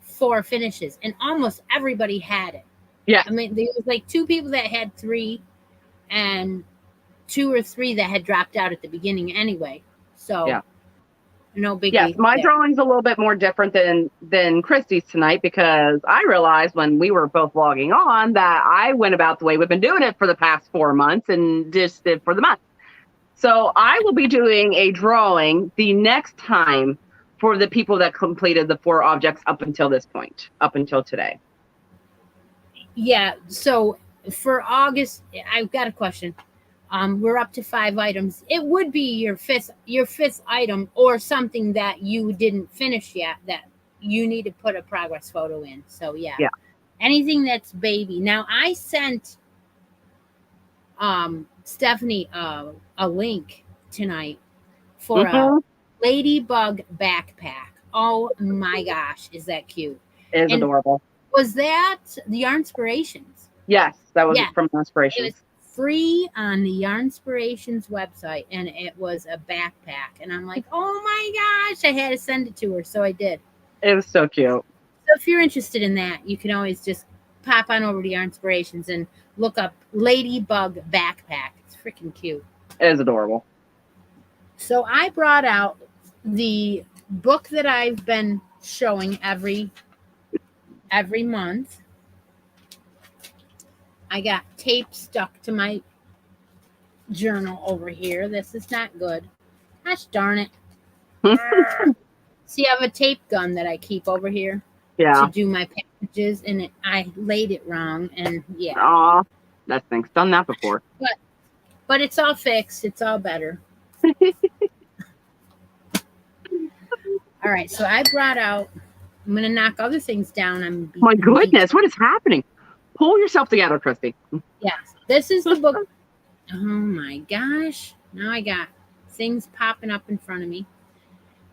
4 finishes, and almost everybody had it. Yeah. I mean, there was like 2 people that had 3 and 2 or 3 that had dropped out at the beginning anyway. So no biggie. Yes, my drawing's a little bit more different than Christy's tonight because I realized when we were both logging on that I went about the way we've been doing it for the past 4 months and just did for the month. So I will be doing a drawing the next time for the people that completed the 4 objects up until this point, up until today. Yeah. So for August, I've got a question. We're up to 5 items. It would be your fifth item or something that you didn't finish yet that you need to put a progress photo in. So yeah. Anything that's baby. Now I sent Stephanie a link tonight for a ladybug backpack. Oh my gosh, is that cute? It is adorable. Was that the Yarnspirations? Yes, that was from Inspirations. It was free on the Yarnspirations website, and it was a backpack. And I'm like, oh my gosh, I had to send it to her, so I did. It was so cute. So if you're interested in that, you can always just pop on over to Yarnspirations and look up Ladybug Backpack. It's freaking cute. It is adorable. So I brought out the book that I've been showing every month. I got tape stuck to my journal over here. This is not good. Gosh darn it. See, I have a tape gun that I keep over here to do my packages, and I laid it wrong, and yeah. Aw, that stinks. Done that before. But it's all fixed. It's all better. All right, so I brought out, I'm going to knock other things down. My goodness, what is happening? Pull yourself together, Christy. Yes, this is the book. Oh my gosh. Now I got things popping up in front of me.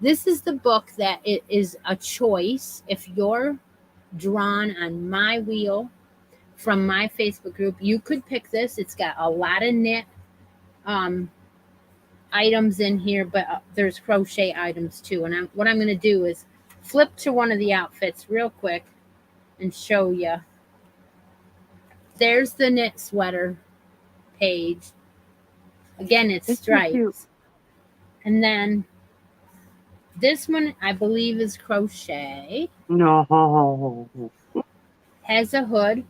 This is the book that it is a choice. If you're drawn on my wheel from my Facebook group, you could pick this. It's got a lot of knit items in here, but there's crochet items too. And what I'm going to do is flip to one of the outfits real quick and show you. There's the knit sweater page. Again, it's stripes. And then this one, I believe, is crochet. No. Has a hood.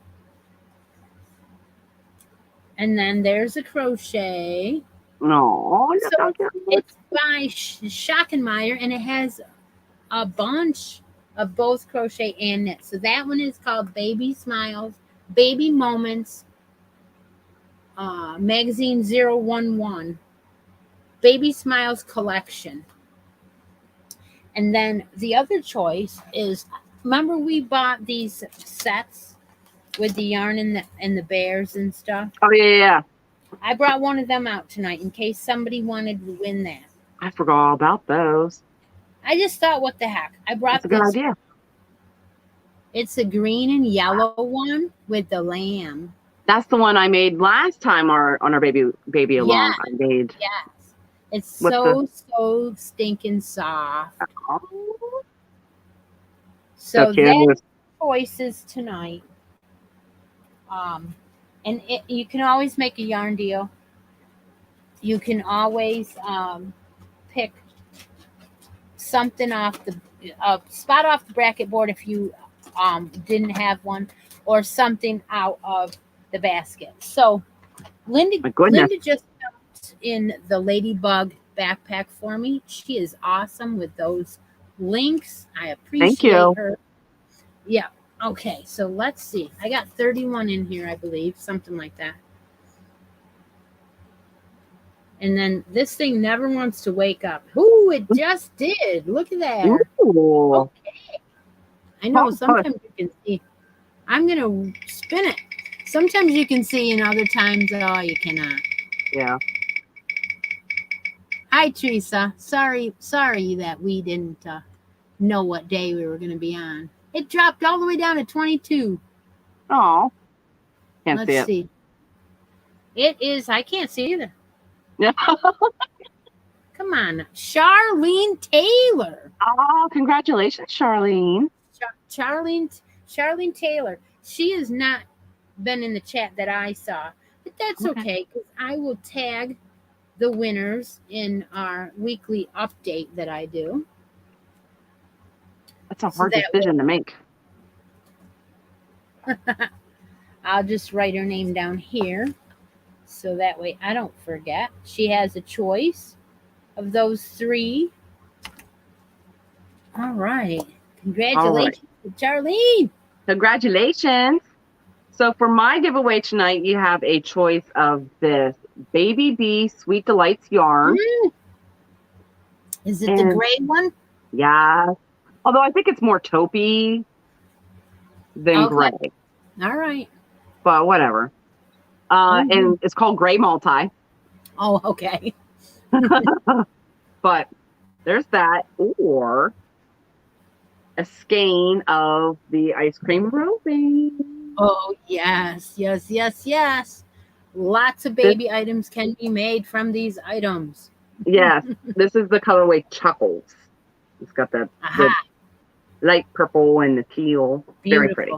And then there's a crochet. No. So it's by Schockenmeyer, and it has a bunch of both crochet and knit. So that one is called Baby Smiles, Baby Moments, Magazine 011, Baby Smiles Collection. And then the other choice is, remember we bought these sets with the yarn and the bears and stuff? Oh, yeah. I brought one of them out tonight in case somebody wanted to win that. I forgot all about those. I just thought, what the heck? I brought That's a good idea. It's a green and yellow one with the lamb. That's the one I made last time on our baby along. I made. Yes. It's so stinking soft. Oh. So that's choices tonight. And you can always make a yarn deal. You can always pick something off the spot off the bracket board if you didn't have one, or something out of the basket. So Linda just jumped in the Ladybug backpack for me. She is awesome with those links. I appreciate her. Yeah. Okay, so let's see. I got 31 in here, I believe, something like that. And then this thing never wants to wake up. Ooh, it just did. Look at that. Ooh. Okay. I know sometimes you can see. I'm going to spin it. Sometimes you can see, and other times, oh, you cannot. Yeah. Hi, Teresa. Sorry that we didn't know what day we were going to be on. It dropped all the way down to 22. Oh. Let's see. It is, I can't see either. Yeah. Come on. Charlene Taylor. Oh, congratulations, Charlene. Charlene Taylor. She has not been in the chat that I saw, but that's okay, because I will tag the winners in our weekly update that I do. That's a hard decision to make. I'll just write her name down here. So that way I don't forget. She has a choice of those 3. All right. All right. Congratulations, Charlene. Congratulations. So for my giveaway tonight, you have a choice of this Baby Bee Sweet Delights yarn. Is it the gray one? Yeah. Although I think it's more taupey than gray. All right. But whatever. And it's called Gray Multi. Oh, okay. But there's that. Or a skein of the ice cream roving. Oh, yes, yes, yes, yes. Lots of baby items can be made from these items. Yes, this is the colorway Chuckles. It's got the light purple and the teal. Beautiful. Very pretty.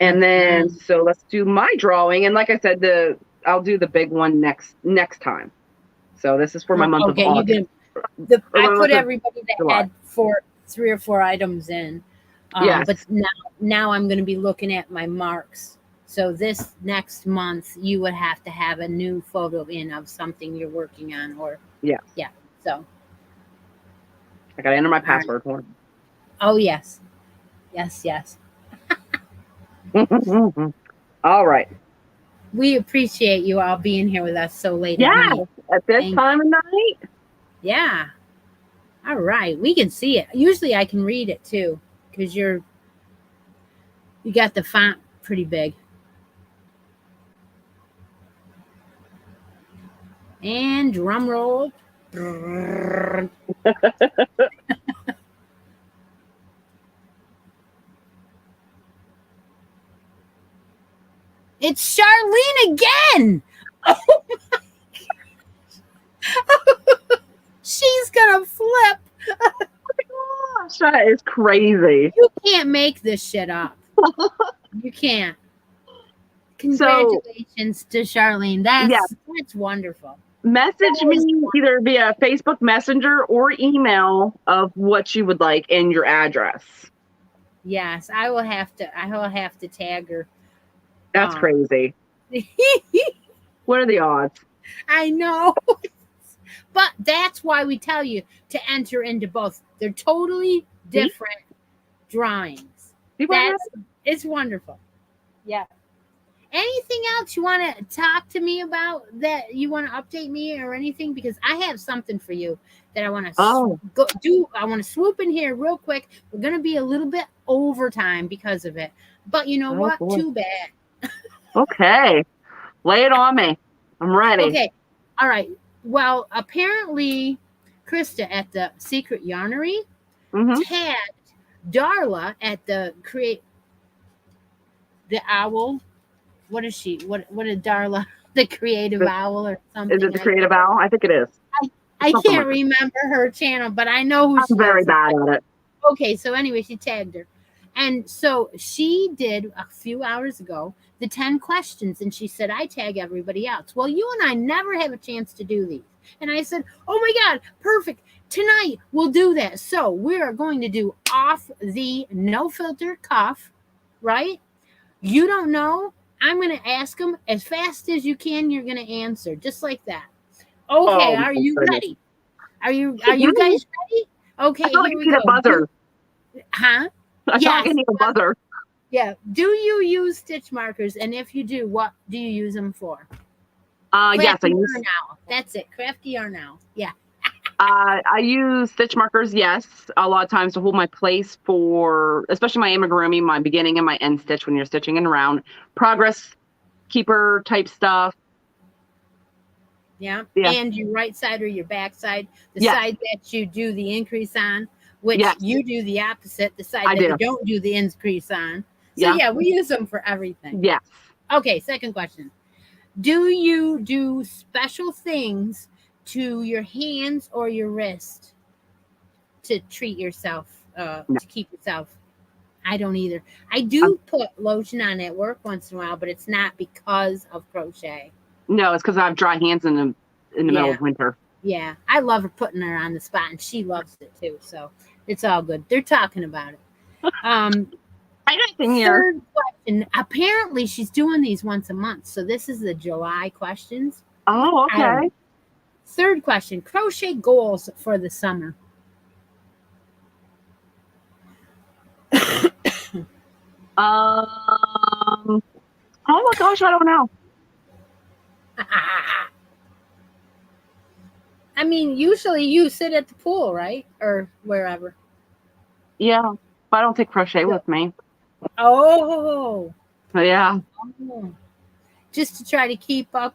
And then, so let's do my drawing. And like I said, I'll do the big one next time. So this is for my month of August. I put everybody that had 3 or 4 items in. Yes. But now I'm going to be looking at my marks. So this next month, you would have to have a new photo in of something you're working on. Or yeah. So I got to enter my password for it. Oh, yes. Yes. All right. We appreciate you all being here with us so late at night. At this time of night. Yeah. All right. We can see it. Usually I can read it too, because you got the font pretty big. And drum roll. It's Charlene again. Oh my gosh. She's gonna flip. Oh my gosh, that is crazy. You can't make this shit up. You can't. Congratulations to Charlene. That's wonderful. Message me either via Facebook Messenger or email of what you would like and your address. Yes, I will have to tag her. That's crazy. What are the odds? I know. But that's why we tell you to enter into both. They're totally different drawings. It's wonderful. Yeah. Anything else you want to talk to me about that you want to update me or anything? Because I have something for you that I want to go do. I want to swoop in here real quick. We're going to be a little bit overtime because of it. But you know what? Boy. Too bad. Okay. Lay it on me. I'm ready. Okay. All right. Well, apparently, Krista at the Secret Yarnery tagged Darla at the owl. What is she? What is Darla? The creative owl or something? Is it the creative owl? I think it is. I can't remember her channel, but I know who she is. I'm very bad at it. Okay, so anyway, she tagged her. And so she did a few hours ago the 10 questions, and she said, I tag everybody else. Well, you and I never have a chance to do these. And I said, oh my God, perfect. Tonight we'll do that. So we are going to do off the no filter cuff, right? You don't know. I'm going to ask them as fast as you can. You're going to answer just like that. Okay. Are you ready? Are you guys ready? Okay. I here we go. A buzzer. Huh? I need a buzzer. Yeah. Do you use stitch markers? And if you do, what do you use them for? Yes, I use. That's it. Crafty yarn owl. Yeah. I use stitch markers, yes, a lot of times to hold my place for, especially my amigurumi, my beginning and my end stitch when you're stitching in around. Progress keeper type stuff. Yeah. And your right side or your back side, the side that you do the increase on, which you do the opposite, the side that you don't do the increase on. So we use them for everything. Yes. Okay, second question. Do you do special things to your hands or your wrist to treat yourself, to keep yourself? I don't either. I do put lotion on at work once in a while, but it's not because of crochet. No, it's because I have dry hands in the middle of winter. Yeah, I love her putting her on the spot, and she loves it too. So it's all good. They're talking about it. I got in here. Third question. Apparently, she's doing these once a month. So this is the July questions. Oh, okay. Third question. Crochet goals for the summer. Oh my gosh, I don't know. I mean, usually you sit at the pool, right? Or wherever. Yeah, but I don't take crochet with me. Oh. Yeah. Oh. Just to try to keep up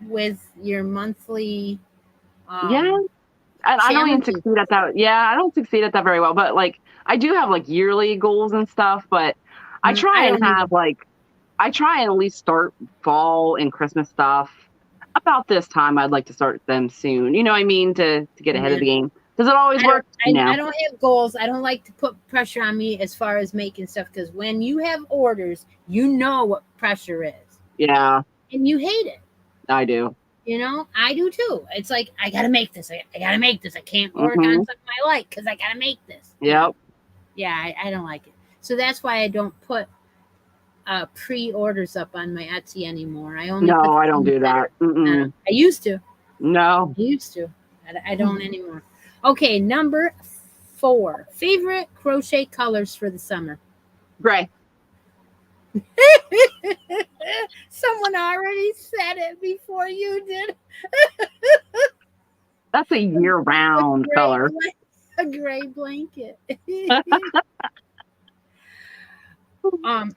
with your monthly Yeah. And I don't even succeed at that. Yeah, I don't succeed at that very well. But like I do have like yearly goals and stuff, but I try and have I try and at least start fall and Christmas stuff about this time. I'd like to start them soon. You know what I mean? To get ahead of the game. Does it always work? I don't have goals. I don't like to put pressure on me as far as making stuff, because when you have orders, you know what pressure is. Yeah. And you hate it. I do. You know, I do too. It's like, I got to make this. I got to make this. I can't work on something I like because I got to make this. Yep. Yeah, I don't like it. So that's why I don't put pre-orders up on my Etsy anymore. I don't do that. I used to. No. I used to. I don't anymore. Okay, number 4. Favorite crochet colors for the summer? Gray. Someone already said it before you did. That's a year-round color. A gray blanket.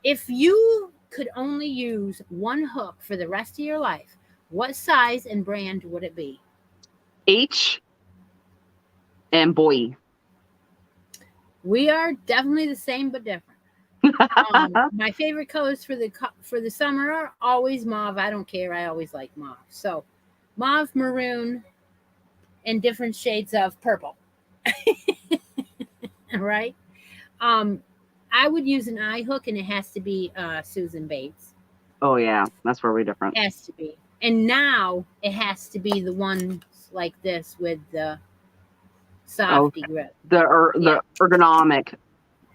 If you could only use one hook for the rest of your life, what size and brand would it be? H and Boy. We are definitely the same but different. My favorite colors for the summer are always mauve. I don't care. I always like mauve. So mauve, maroon, and different shades of purple. Right? I would use an eye hook, and it has to be Susan Bates. Oh yeah, that's where we're different. It has to be. And now it has to be the ones like this with the softy grip. The ergonomic.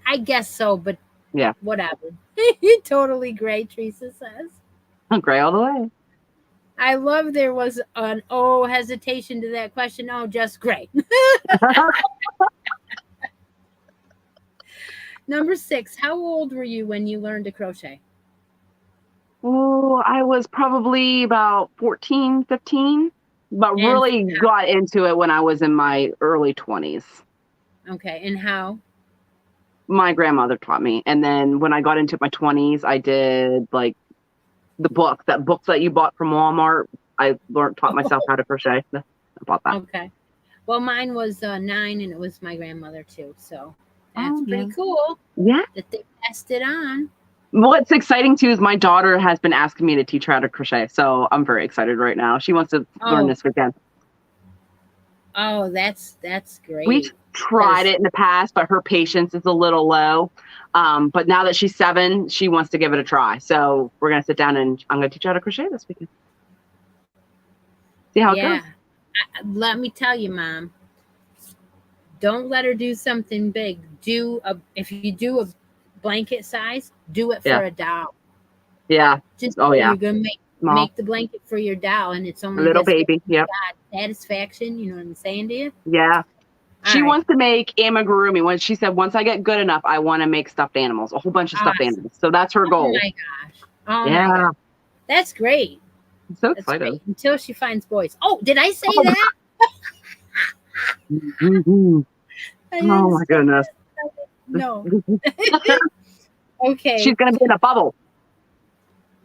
I guess so, but yeah, whatever. Totally gray, Teresa says. Gray all the way. I love there was an hesitation to that question. Oh, just gray. Number 6, how old were you when you learned to crochet? Oh, I was probably about 14, 15, but really got into it when I was in my early 20s. Okay, and how? My grandmother taught me. And then when I got into my 20s, I did like the books that you bought from Walmart. I taught myself how to crochet. I bought that. Okay. Well, mine was 9, and it was my grandmother too. So that's pretty cool. Yeah. That they passed it on. What's exciting too is my daughter has been asking me to teach her how to crochet. So I'm very excited right now. She wants to learn this weekend. Oh, that's great. We've tried it in the past, but her patience is a little low. But now that she's 7, she wants to give it a try. So we're going to sit down and I'm going to teach her how to crochet this weekend. See how it goes. Let me tell you, Mom, don't let her do something big. If you do a blanket size, do it for a doll. Yeah. Just you're going to make the blanket for your doll, and it's only a little baby. Yep. Satisfaction. You know what I'm saying to you? Yeah. She wants to make amigurumi. She said, once I get good enough, I want to make stuffed animals, a whole bunch of stuffed animals. So that's her goal. Oh my gosh. Oh yeah. My gosh. That's great. I'm so excited. Until she finds boys. Oh, did I say that? Mm-hmm. Oh my goodness. No. Okay. She's going to be in a bubble.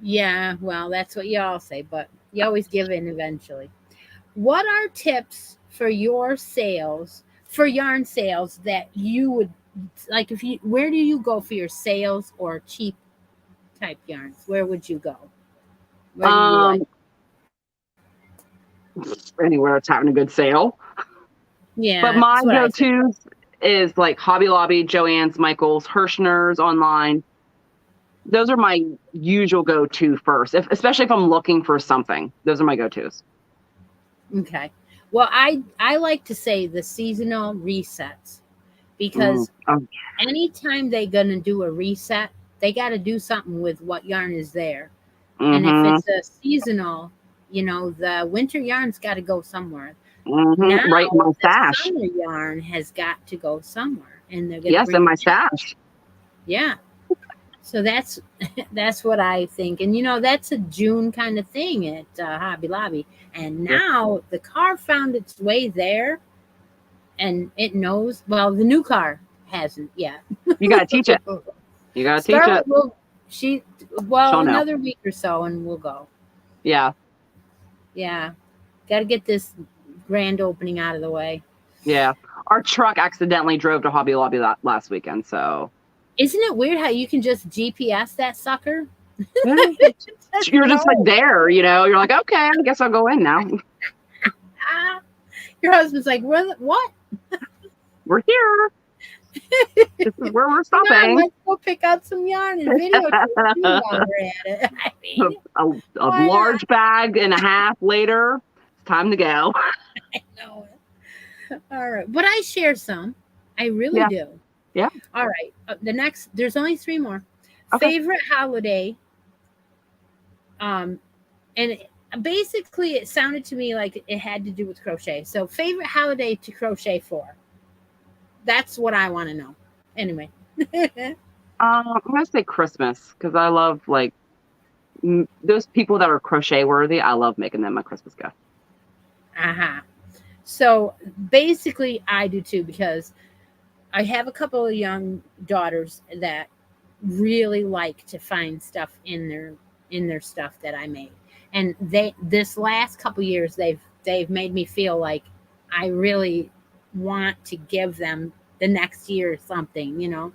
Yeah, well, that's what you all say, but you always give in eventually. What are tips for your sales, for yarn sales, that you would like? Where do you go for your sales or cheap type yarns? Where would you go? Where do you anywhere it's having a good sale. Yeah. But my go-tos is like Hobby Lobby, Joann's, Michael's, Hirschner's online. Those are my usual go-to first, especially if I'm looking for something. Those are my go-tos. Okay. Well, I like to say the seasonal resets, because anytime they're going to do a reset, they got to do something with what yarn is there. And if it's a seasonal, the winter yarn's got to go somewhere. Now, right in my stash. Summer yarn has got to go somewhere, and they're going to bring in my stash. Yeah. So that's what I think, and that's a June kind of thing at Hobby Lobby. And now the car found its way there, and it knows. Well, the new car hasn't yet. You got to teach it. You got to teach it. Another week or so, and we'll go. Yeah. Yeah. Got to get this grand opening out of the way. Yeah. Our truck accidentally drove to Hobby Lobby last weekend, so. Isn't it weird how you can just GPS that sucker? You're just like there, You're like, okay, I guess I'll go in now. Your husband's like, what? We're here. This is where we're stopping. Let's go pick out some yarn and video while we're at it. A large bag and a half later, it's time to go. I know it. All right. But I share some. I really do. Yeah. All right. There's only 3 more. Okay. Favorite holiday. And basically it sounded to me like it had to do with crochet. So favorite holiday to crochet for. That's what I want to know. Anyway. I'm going to say Christmas, because I love, those people that are crochet worthy, I love making them a Christmas gift. So basically I do too, because I have a couple of young daughters that really like to find stuff in their stuff that I made. And this last couple years, they've made me feel like I really want to give them the next year or something,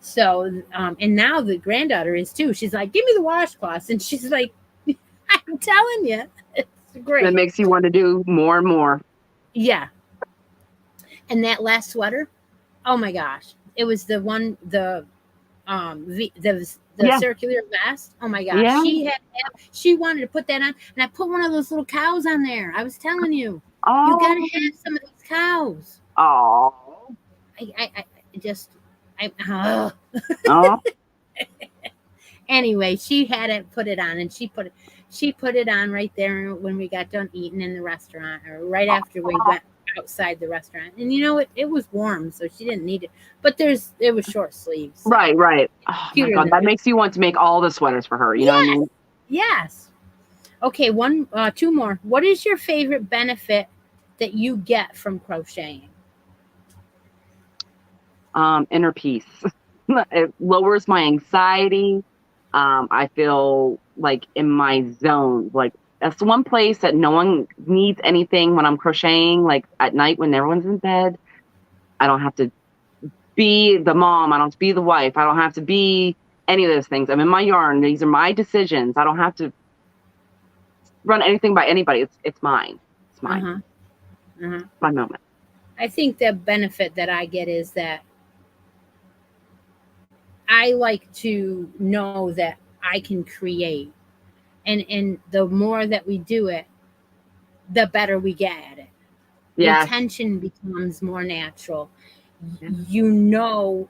So, and now the granddaughter is too. She's like, give me the washcloths. And she's like, I'm telling you, it's great. It makes you want to do more and more. Yeah. And that last sweater, oh my gosh. It was the one, the circular vest. Oh my gosh. Yeah. She wanted to put that on, and I put one of those little cows on there. I was telling you, you got to have some of these cows. Oh. Anyway, she had to put it on, and she put it on right there when we got done eating in the restaurant, or right after we went outside the restaurant. And it was warm, so she didn't need it. But it was short sleeves. So. Right. Oh my God, that makes you want to make all the sweaters for her. You know what I mean? Yes. Okay, 2 more. What is your favorite benefit that you get from crocheting? Inner peace. It lowers my anxiety. I feel like in my zone. Like, that's the one place that no one needs anything when I'm crocheting. Like at night when everyone's in bed, I don't have to be the mom. I don't have to be the wife. I don't have to be any of those things. I'm in my yarn. These are my decisions. I don't have to run anything by anybody. It's mine. It's mine. My moment. I think the benefit that I get is that I like to know that I can create, and the more that we do it, the better we get at it. The attention becomes more natural. You know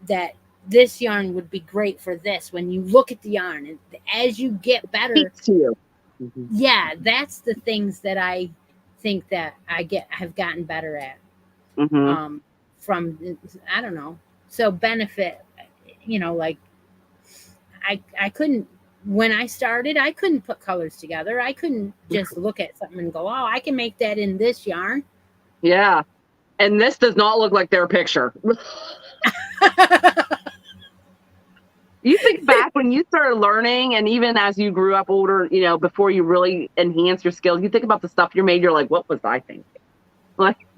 that this yarn would be great for this when you look at the yarn, and as you get better, to you. Yeah, that's the things that I think that have gotten better at. From I don't know. So benefit. Like I couldn't, when I started, I couldn't put colors together. I couldn't just look at something and go, oh, I can make that in this yarn. Yeah. And this does not look like their picture. You think back when you started learning, and even as you grew up older, before you really enhance your skills, you think about the stuff you made, you're like, what was I thinking?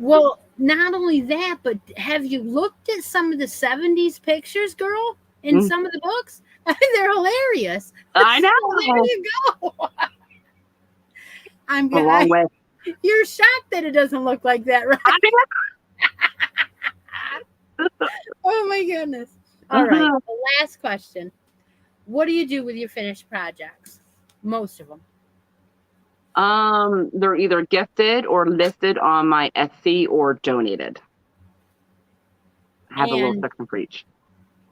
Well, not only that, but have you looked at some of the 70s pictures, girl, in some of the books? They're hilarious. I know. So there you go. I'm a long way. You're shocked that it doesn't look like that, right? Oh my goodness. All right. The last question. What do you do with your finished projects? Most of them. They're either gifted or listed on my Etsy or donated. have a little section for each.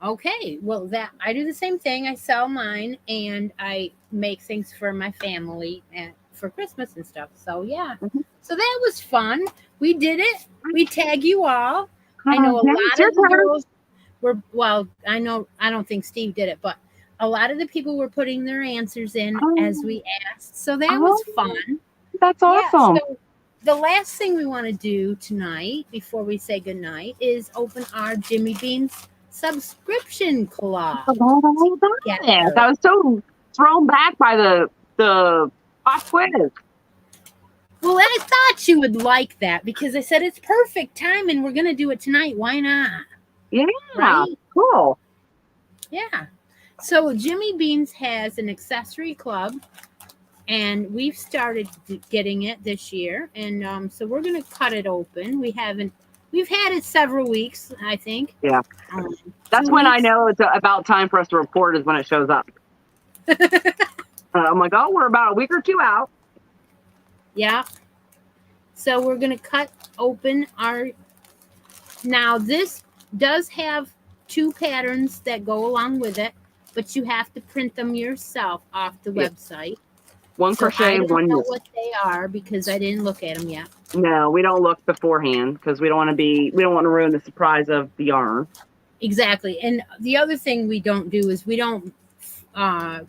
Okay, well, that I do the same thing. I sell mine, and I make things for my family and for Christmas and stuff. So yeah, so that was fun. We did it. We tag you all. I know a lot of the girls were. Well, I know I don't think Steve did it, but a lot of the people were putting their answers in as we asked. So that was fun. That's awesome. Yeah, so the last thing we want to do tonight before we say goodnight is open our Jimmy Bean's subscription club. I was so thrown back by the pop quiz. Well, I thought you would like that because I said it's perfect time and we're going to do it tonight. Why not? Yeah, right? Cool. Yeah. So Jimmy Bean's has an accessory club, and we've started getting it this year. And so we're going to cut it open. We've had it several weeks, I think. Yeah. That's when I know it's about time for us to report is when it shows up. I'm like, oh, we're about a week or two out. Yeah. So we're going to cut open our... Now, this does have 2 patterns that go along with it, but you have to print them yourself off the website. One crochet, I one. don't know what they are because I didn't look at them yet. No, we don't look beforehand because we don't want to ruin the surprise of the yarn. Exactly. And the other thing we don't do is we don't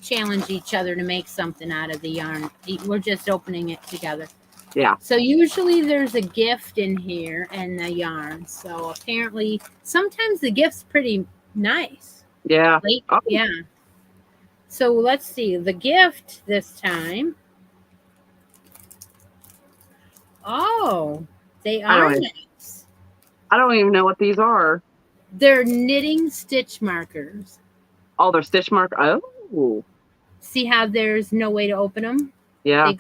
challenge each other to make something out of the yarn. We're just opening it together. Yeah. So usually there's a gift in here and the yarn. So apparently sometimes the gift's pretty nice. Yeah. Oh. Yeah. So let's see. The gift this time. Oh, they are nice. I don't even know what these are. They're knitting stitch markers. Oh, they're stitch mark. Oh. See how there's no way to open them? Yeah.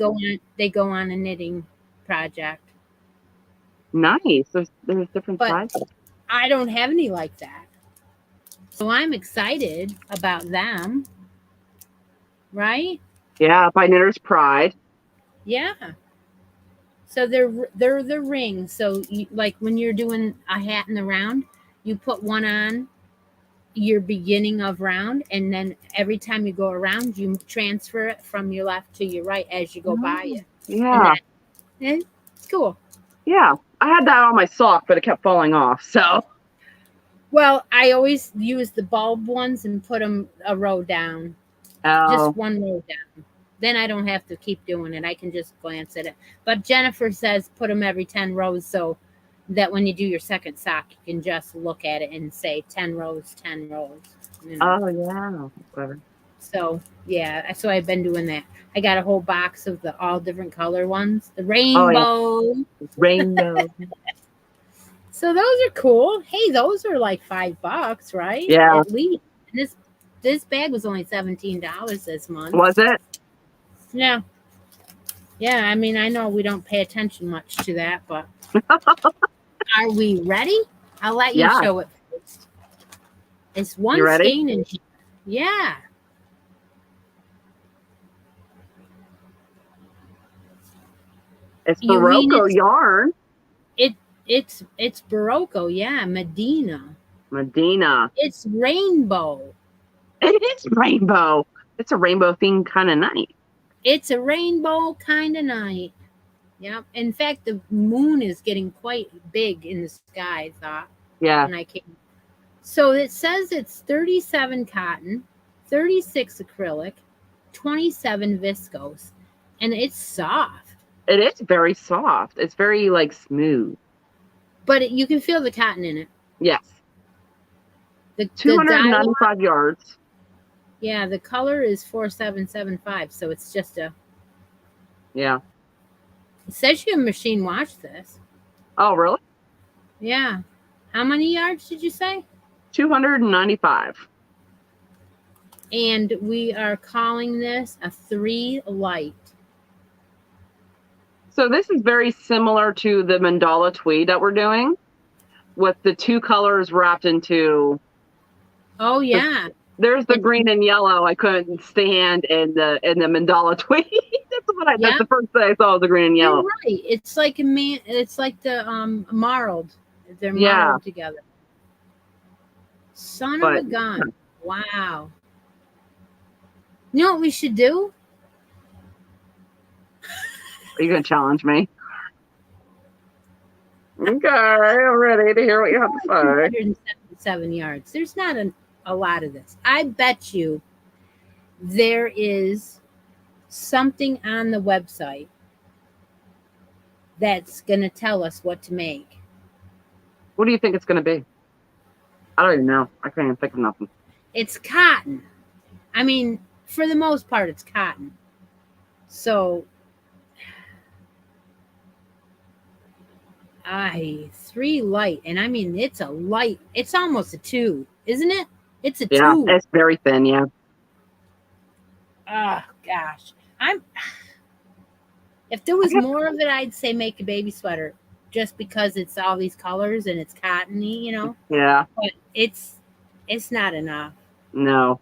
They go on a knitting project. Nice. There's different sizes. I don't have any like that. So I'm excited about them. Right? Yeah, by Knitter's Pride. Yeah. So they're the rings. So like when you're doing a hat in the round, you put one on your beginning of round, and then every time you go around, you transfer it from your left to your right as you go by it. Yeah. And it's cool. Yeah. I had that on my sock, but it kept falling off. So. Well, I always use the bulb ones and put them a row down. Oh. Just one row down. Then I don't have to keep doing it. I can just glance at it. But Jennifer says put them every 10 rows so that when you do your second sock, you can just look at it and say 10 rows, 10 rows. You know? Oh, yeah. Clever. So, yeah. So I've been doing that. I got a whole box of the all different color ones. The rainbow. Oh, yeah. Rainbow. So those are cool. Hey, those are like $5, right? Yeah. At least. And this bag was only $17 this month. Was it? Yeah. Yeah, I mean, I know we don't pay attention much to that, but are we ready? I'll let you show it first. It's one skein in here. Yeah. It's Barocco yarn. It's Barocco, yeah. Medina. It's rainbow. It is rainbow. It's a rainbow themed kind of night. It's a rainbow kind of night. Yeah. In fact, the moon is getting quite big in the sky, I thought. Yeah. When I came. So it says it's 37 cotton, 36 acrylic, 27 viscose, and it's soft. It is very soft. It's very like smooth. But you can feel the cotton in it. Yes. 295 yards. Yeah, the color is 4775, so it's just a... Yeah. It says you machine wash this. Oh, really? Yeah. How many yards did you say? 295. And we are calling this a 3 light. So this is very similar to the Mandala Tweed that we're doing, with the 2 colors wrapped into... Oh, yeah. There's the green and yellow I couldn't stand in the Mandala Tweed. That's the first thing I saw was the green and yellow. You're right. It's like the marled. They're marled together. Son of a gun. Wow. You know what we should do? Are you going to challenge me? Okay, I'm ready to hear what you have to say. 177 yards. There's not a lot of this. I bet you there is something on the website that's going to tell us what to make. What do you think it's going to be? I don't even know. I can't even think of nothing. It's cotton. I mean, for the most part, it's cotton. So, 3 light. And I mean, it's a light. It's almost a 2, isn't it? It's a 2. Yeah, it's very thin, yeah. Oh, gosh. If there was more of it, I'd say make a baby sweater just because it's all these colors and it's cottony, you know? Yeah. But it's not enough. No.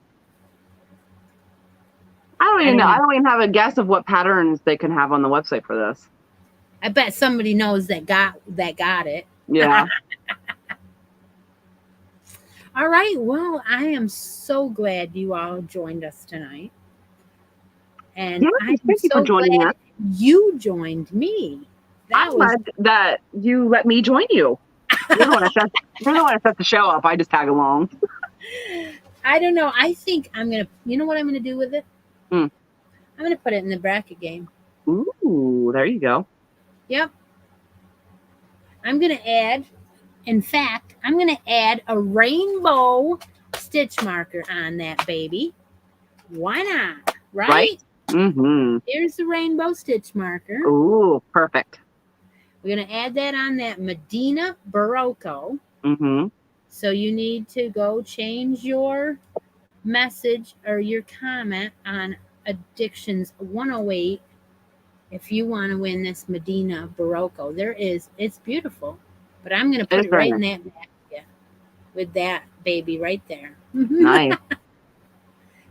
I don't even know. I don't even have a guess of what patterns they can have on the website for this. I bet somebody knows that got it. Yeah. All right. Well, I am so glad you all joined us tonight. And thank you for joining us. You joined me. I'm glad that you let me join you. You're the one that set the show up. I just tag along. I don't know. I think you know what I'm going to do with it? I'm going to put it in the bracket game. Ooh, there you go. Yep. I'm going to add a rainbow stitch marker on that baby. Why not? Right? Mm-hmm. Here's the rainbow stitch marker. Ooh, perfect. We're going to add that on that Medina Barocco. Mm-hmm. So you need to go change your message or your comment on Addictions 108 if you want to win this Medina Barocco. It's beautiful. But I'm going to put it right in that basket with that baby right there. Nice.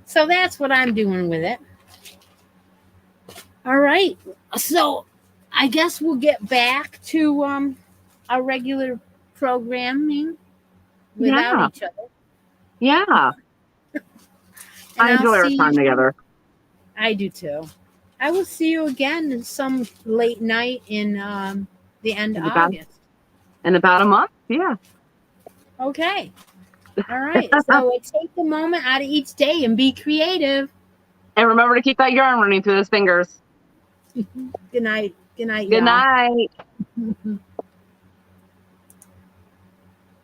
So that's what I'm doing with it. All right. So I guess we'll get back to our regular programming without each other. Yeah. I enjoy our time together. I do too. I will see you again in some late night in the end of August. In about a month? Yeah. Okay. All right. So take the moment out of each day and be creative. And remember to keep that yarn running through those fingers. Good night. Good night. Good night.